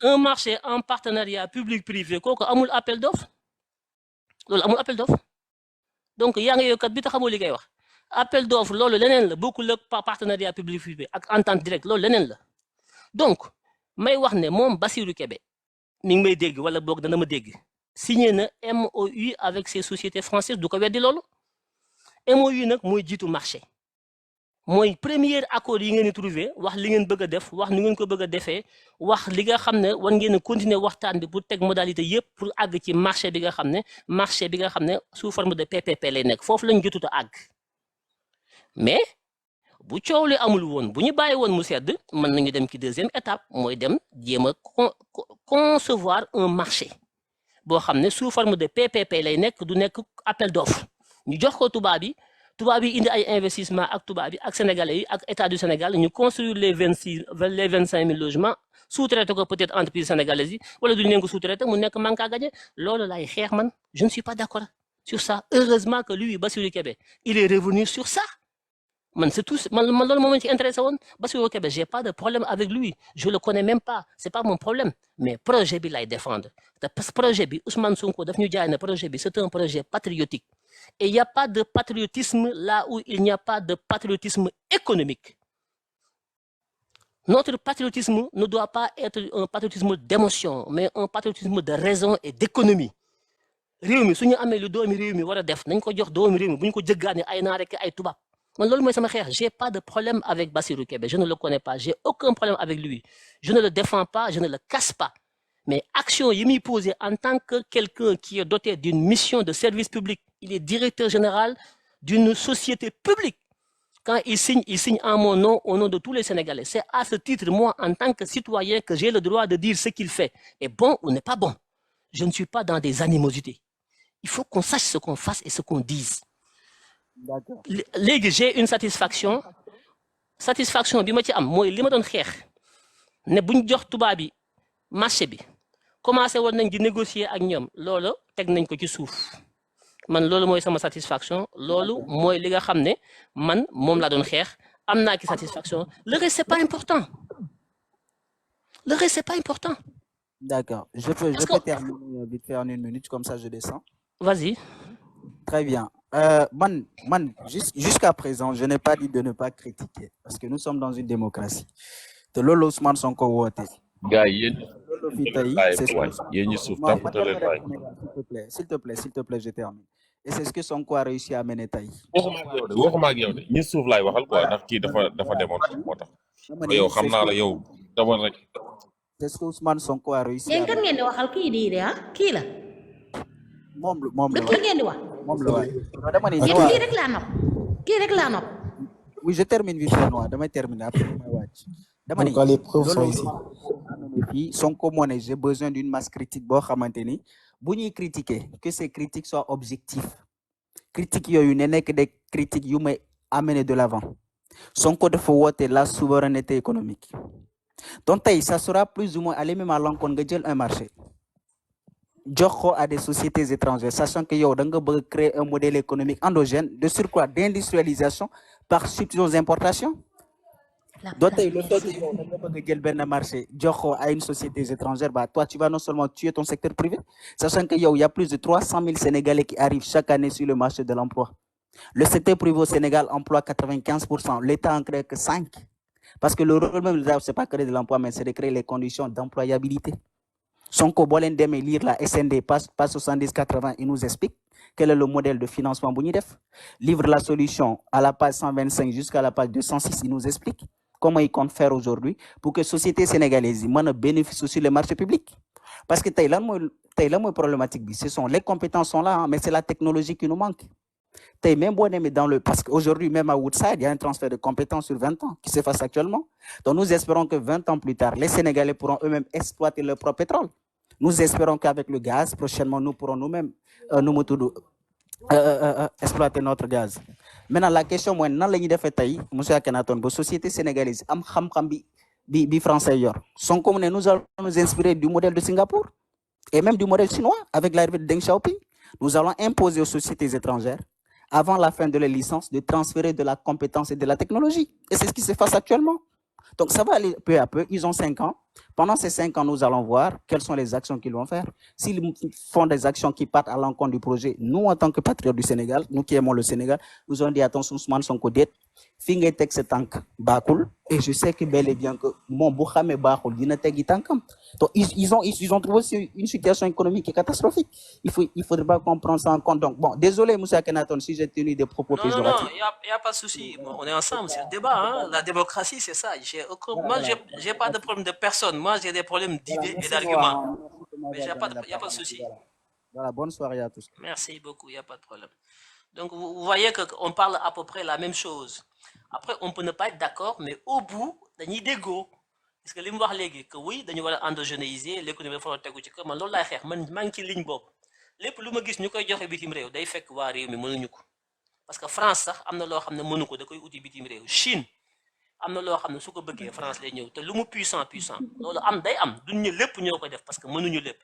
un marché en partenariat public-privé, quoi, amul appel d'offres. Amul appel d'offres. Donc, il y a un appel d'offres, beaucoup de partenariat public-privé, entente directe, donc, may wax ne mom Bassirou Kébé, mi ngi may dégg wala bok dana ma dégg, signé na MOU avec ces sociétés françaises, du ko wéddi lolu. MOU nak moy jitu marché. mooy premier accord yi ngeen di trouvé wax li ngeen bëgg a def wax ni ngeen ko bëgg a defee wax li nga xam ne war ngeen a continuer waxtaan bi pour teg modalité yëpp pour àgg ci marché bi nga xam ne sous forme de PPP lay nekk foofu lañ jotut a àgg mais bu coow li amul woon bu ñu bàyyi woon mu sedd mën nañu dem ci deuxième étape mooy dem jéem a concevoir un marché boo xam ne sous forme de PPP lay nekk du nekk appel d'offre ñu jox ko tubaab yi indi ay investissement ak tubaab yi ak sénégalais yi ak état du Sénégal ñu construire les 25 000 logements sous-traité ko peut-être entreprise sénégalaise yi wala duñu leen ko sous-traité mu nekk manque à gagner loolu lay xeex man je ne suis pas d'accord sur ça heureusement que lui Bassirou Kébé il est revenu sur ça man c'est tout man loolu moo ma ci intéressé woon Bassirou Kébé j'ai pas de problème avec lui je le connais même pas c'est pas mon problème mais projet bi lay défendre te parce que projet bi Ousmane Sonko daf ñu jaay ne projet bi c'est un projet patriotique et il n'y a pas de patriotisme là où il n'y a pas de patriotisme économique. Notre patriotisme ne doit pas être un patriotisme d'émotion, mais un patriotisme de raison et d'économie. réew mi suñu amee lu doomi réew mi war a def nañ ko jox doomi réew mi bu ñu ko jëggaane ay naar rek ay tubaab man loolu mooy sama xeex j'ai pas de problème avec Bassirou Kébé je ne le connais pas j'ai aucun problème avec lui je ne le défends pas je ne le casse pas mais action yi muy posé en tant que quelqu'un qui est doté d'une mission de service public il est directeur général d'une société publique quand il signe en mon nom au nom de tous les Sénégalais c'est à ce titre moi en tant que citoyen que j'ai le droit de dire ce qu'il fait est bon ou n'est pas bon je ne suis pas dans des animosités il faut qu'on sache ce qu'on fasse et ce qu'on dise. D'accord. Léegi j'ai une satisfaction bi ma ci am mooy li ma doon xeex ne buñ jox tubaab bi marché bi commencé woon nañ di négocier ak ñoom loolu teg nañ ko ci suuf man loolu mooy sama satisfaction loolu mooy li nga xam ne man moom laa doon xeex am naa ci satisfaction le reste c'est pas important D'accord. Je peux terminer vite fait en 1 minute, comme ça je descends. Vas-y. Très bien. Jusqu'à présent, je n'ai pas dit de ne pas critiquer, parce que nous sommes dans une démocratie. De l'Olo Ousmane Sonko woote. Gars, s'il te plaît, je termine. Et c'est ce que Sonko a réussi à mener tey. waxuma ak yow de ñi suuf laay waxal quoi ndax kii dafa demoon moo tax. yow xam naa la yow demoon rek. C'est ce que Ousmane Sonko a réussi. yéen kan ngeen di waxal kii di ah kii la. moom la kii ngeen di wax. moom la waay. kii rek laa nopp. Oui, je termine vite fait Noa damay terminer après may wàcc. dama ni les preuves sont ici. Fii Sonko moo ne j'ai besoin d'une masse critique boo xamante ni bu ñuy critiquer que ces critiques soient objectives. Critiques yooyu ne nekk des critiques yu may amener de l'avant. Sonko dafa woote la souveraineté économique. Donc ça sera plus ou moins aller même à l'encontre nga jël un marché jox ko à des sociétés étrangères sachant que yow da nga bëgg créer un modèle économique endogène de surcroît d'industrialisation par substitution aux importations. Donc le fait que yow da nga bëgg jël benn marché jox ko à une société étrangère toi tu vas non seulement tuer ton secteur privé sachant que yow il y a plus de 300 000 Sénégalais qui arrivent chaque année sur le marché de l'emploi. Le secteur privé au Sénégal emploie 95%, l'État en crée que 5%. Parce que le rôle même de l'État, c'est pas créer de l'emploi, mais c'est de créer les conditions d'employabilité. Sonko Bolen Deme lire la SND, passe 70-80, il nous explique quel est le modèle de financement Bounidef. Livre la solution à la page 125 jusqu'à la page 206, il nous explique comment il compte faire aujourd'hui pour que la société sénégalaise bénéficie sur les marchés publics. Parce que Taïla, problématique, ce sont les compétences sont là, hein, mais c'est la technologie qui nous manque. Parce qu'aujourd'hui, même à Woodside, il y a un transfert de compétences sur 20 ans qui se fait actuellement. Donc nous espérons que 20 ans plus tard, les Sénégalais pourront eux-mêmes exploiter leur propre pétrole. Nous espérons qu'avec le gaz, prochainement, nous pourrons nous-mêmes exploiter notre gaz. Maintenant, la question, moi, dans les monsieur Akhenaton, la société sénégalaise, bi français yor. Sont comme nous allons nous inspirer du modèle de Singapour et même du modèle chinois avec l'arrivée de Deng Xiaoping. Nous allons imposer aux sociétés étrangères avant la fin de la licence, de transférer de la compétence et de la technologie. Et c'est ce qui se passe actuellement. Donc ça va aller peu à peu. Ils ont 5 ans. Pendant ces 5 ans, nous allons voir quelles sont les actions qu'ils vont faire. S'ils font des actions qui partent à l'encontre du projet, nous, en tant que patriotes du Sénégal, nous qui aimons le Sénégal, nous allons dire attention, Ousmane Sonko dette. fi ngay teg sa tànk baaxul et je sais que bel et bien que moom bu xamee baaxul dina teggi tànkam donc ils ont trouvé une situation économique qui est catastrophique il faudrait pas comprendre ça en compte donc bon désolé Moussa Akhenaton si j'ai tenu des propos Non, péjoratifs. y a pas de souci. Bon, on est ensemble, c'est le débat, hein. La démocratie, c'est ça. Moi, j'ai pas de problème de personne. Moi, j'ai des problèmes Voilà, d'idées et merci d'arguments. de Mais m'avoir donné la y a pas de parole. souci. Voilà, bonne soirée à tous. Merci beaucoup, il n'y a pas de problème. Donc, vous voyez qu'on parle à peu près la même chose. Après, on peut ne pas être d'accord, mais au bout, dañuy déggoo. Parce que li mu wax léegi que oui, dañu war a endogénéiser l'économie dafa war a tegu ci kër man loolu laay xeex man maa ngi ci ligne boobu lépp lu ma gis ñu koy joxe bitim réew day fekk waa réew mi mënuñu ko parce que France sax am na loo xam ne mënu ko da koy uti bitim réew Chine am na loo xam ne su ko bëggee France lay ñëw te lu mu puissant loolu am day am duñ ñu lépp ñoo koy def parce que mënuñu lépp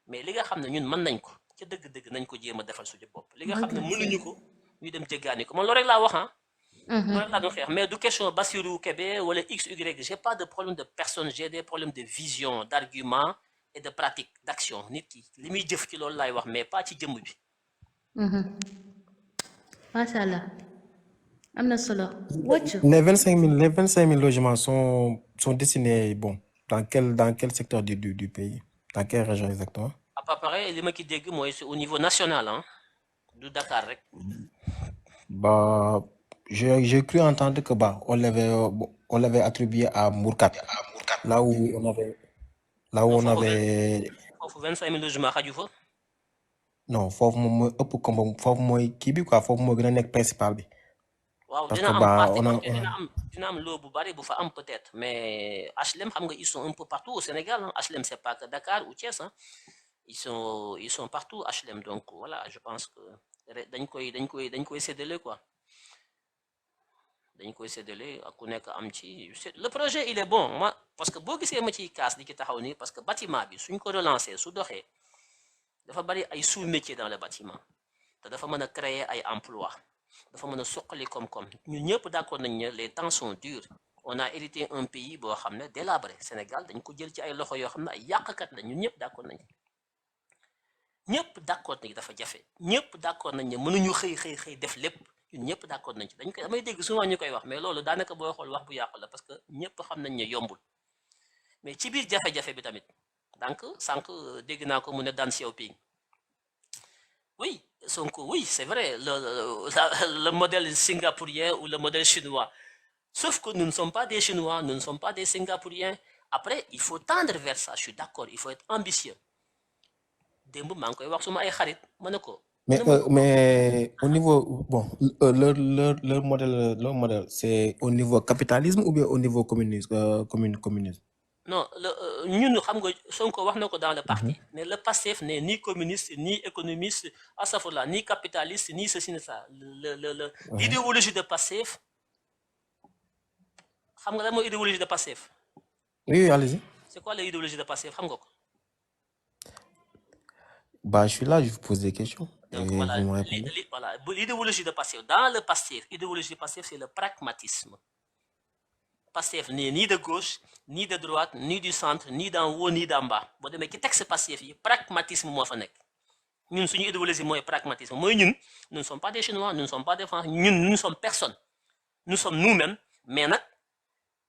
mais li nga xam ne ñun mën nañ ko ca dëgg-dëgg nañ ko jéem a defal suñu bopp li nga xam ne mënuñu ko ñu dem jéggaani ko man loolu rek laa wax ah loolu rek laa doon xeex mais du question Bassirou Kébé wala X Y j'ai pas de problème de personne j'ai des problèmes de vision d'argument et de pratique d'action nit ki li muy jëf ci loolu laay wax mais pas ci jëmm bi macha allah am na solo wocc Les 25 000 logements sont destinés, bon, dans quel secteur du pays? Dans quelle région exactement? à peu près li ma ci dégg mooy c'est au niveau national hein du Dakar rek Bah, j'ai cru entendre que bah, on l'avait attribué à Mourkat, là où on non avait, foofu 25 000 logements xaju fa non, foofu moom mooy ëpp comme foofu mooy kii bi quoi, foofu moo gën a nekk principal bi. waaw Parce dina que am bah, partie on a, dina am loo bu bari bu fa am peut-être mais HLM xam nga ils sont un peu partout au Sénégal hein. HLM c'est pas que Dakar ou Thiès hein. Ils sont partout HLM donc voilà je pense que dañ koy séddale quoi dañ koy séddale ak ku nekk am ci le projet il est bon moi parce que boo gisee ma ciy kaas di ci taxaw nii parce que bâtiment bi suñ ko relancer su doxee dafa bari ay sous-métiers dans le bâtiment te dafa mën a créer ay emplois dafa mën a suqali koom-koom ñun ñëpp d'accord nañ ne les temps sont durs on a hérité un pays boo xam ne délabré Sénégal dañ ko jël ci ay loxo yoo xam ne ay yàqkat la ñun ñëpp d'accord nañ ñëpp d'accord nañ dafa jafe ñëpp d'accord nañ ne mënuñu xëy def lépp ñun ñëpp d'accord nañ ci dañ koy damay dégg souvent ñu koy wax mais loolu daanaka booy xool wax bu yàqu la parce que ñëpp xam nañ ne yombul mais ci biir jafe-jafe bi tamit donc sànq dégg naa ko mu ne Dan Xiaoping oui Sonko oui c'est vrai le modèle singapourien ou le modèle chinois sauf que nous ne sommes pas des Chinois nous ne sommes pas des Singapouriens après il faut tendre vers ça je suis d'accord il faut être ambitieux démb maa ngi koy wax suma ay xarit ma ne ko mais au niveau, bon, leur modèle, c'est au niveau capitalisme ou bien au niveau communisme? non ñun xam nga Sonko wax na ko dans le parti mais le PASTEF n'est ni communiste ni économiste astafurlah ni capitaliste ni ceci ni ça l'idéologie de PASTEF xam nga lan mooy idéologie de PASTEF Oui, allez-y. c'est quoi l'idéologie de PASTEF xam nga ko Bah, je suis là, je vous pose des questions et donc vous voilà me répondez. voilà l'idéologie de PASTEF dans le PASTEF l'idéologie de PASTEF c'est le pragmatisme PASTEF n'est ni de gauche ni de droite ni du centre ni d'en haut ni d'en bas boo demee ci texte PASTEF yi pragmatisme moo fa nekk ñun suñu idéologie mooy pragmatisme mooy ñun nous ne sommes pas des Chinois nous ne sommes pas des Français ñun nous ne sommes personne nous sommes nous-mêmes mais nag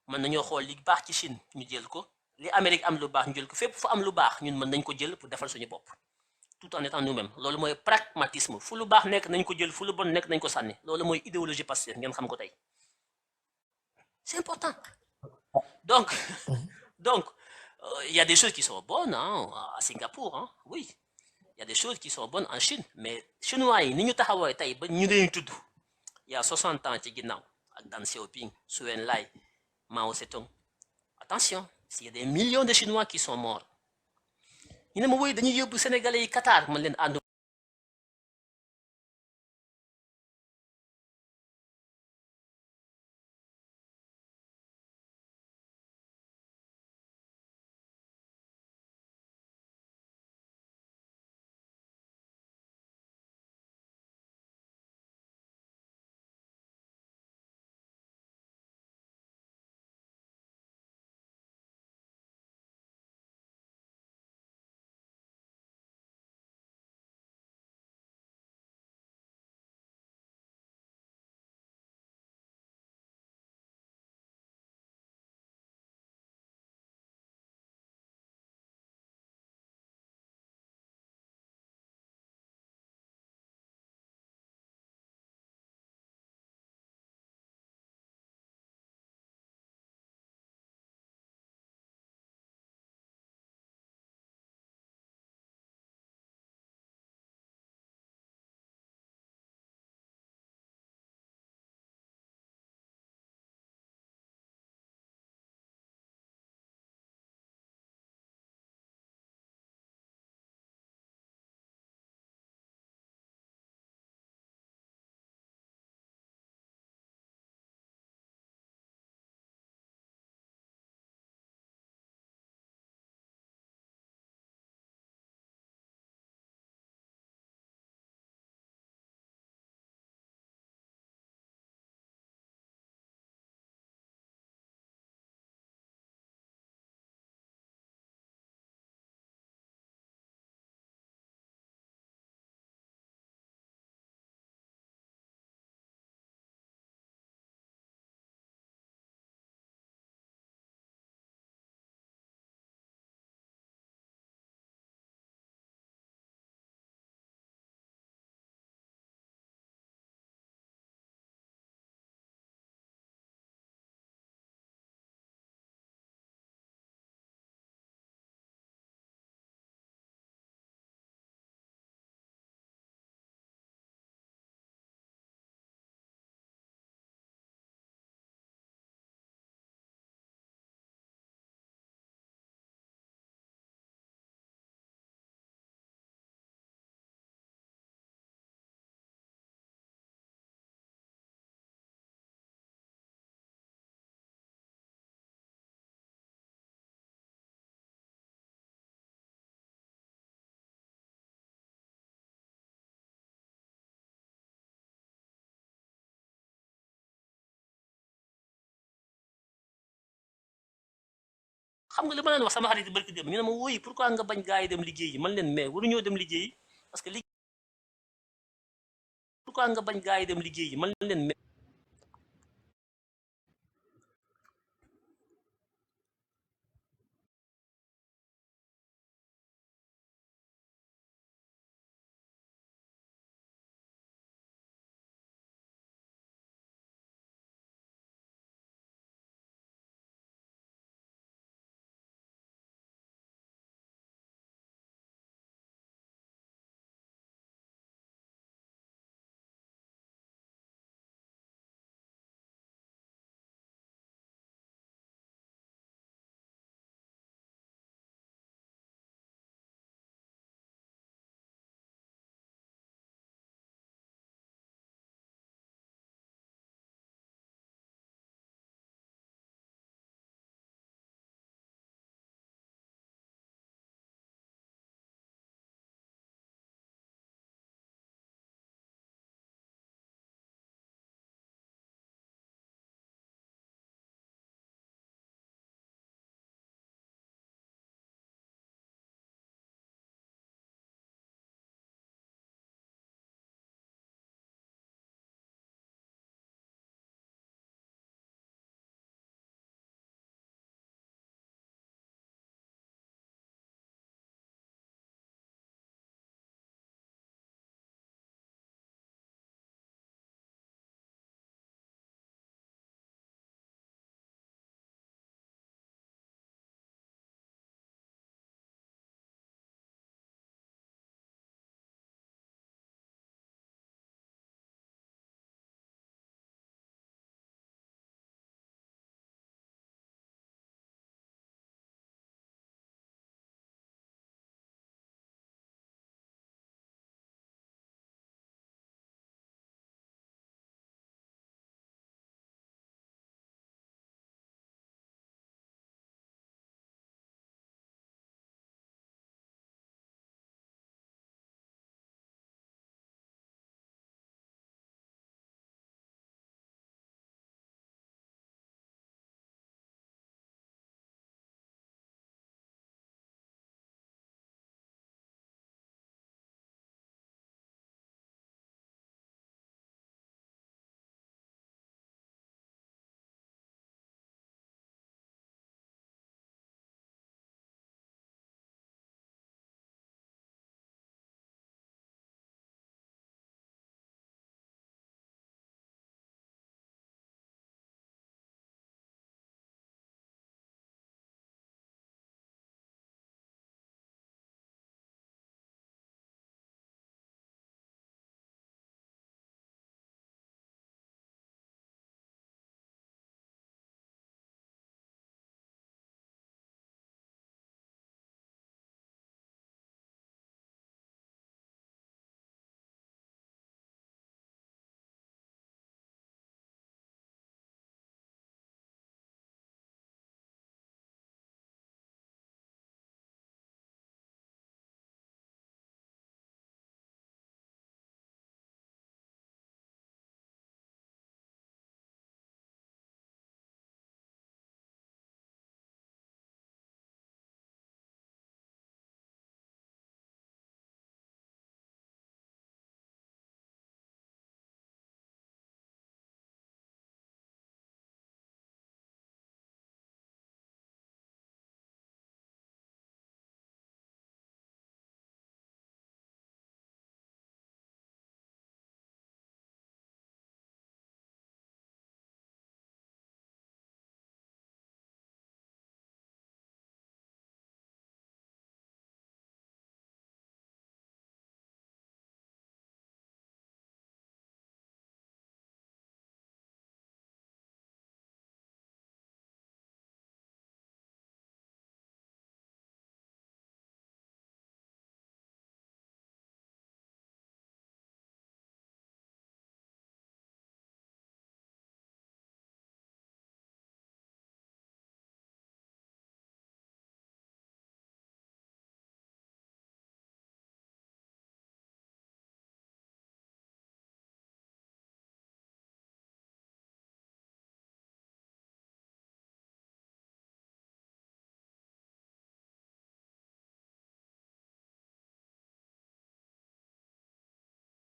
mën nañoo xool li baax ci Chine ñu jël ko li Amérique am lu baax ñu jël ko fépp fu am lu baax ñun mën nañ ko jël pour defal suñu bopp tout en étant nous-mêmes loolu mooy pragmatisme fu lu baax nekk nañ ko jël fu lu bon nekk nañ ko sànni loolu mooy idéologie PASTEF ngeen xam ko tey c'est important donc il y a des choses qui sont bonnes hein, à Singapour hein, oui il y a des choses qui sont bonnes en Chine mais chinois yi ni ñu taxawoo tey ba ñu leen tudd il y a 60 ans ci ginnaaw ak Dan Xiaoping Zhou Enlai Mao Zedong attention il y a des millions de Chinois qui sont morts ñu ne ma woy dañuy yóbbu Sénégalais yi Qatar man leen ànd xam nga li ma leen wax sama xarit barki dem ñu ne ma woy pourquoi nga bañ gars yi dem liggéeyi man leen mais waruñoo dem liggéeyi parce que pourquoi nga bañ gars yi dem liggéeyi man leen mais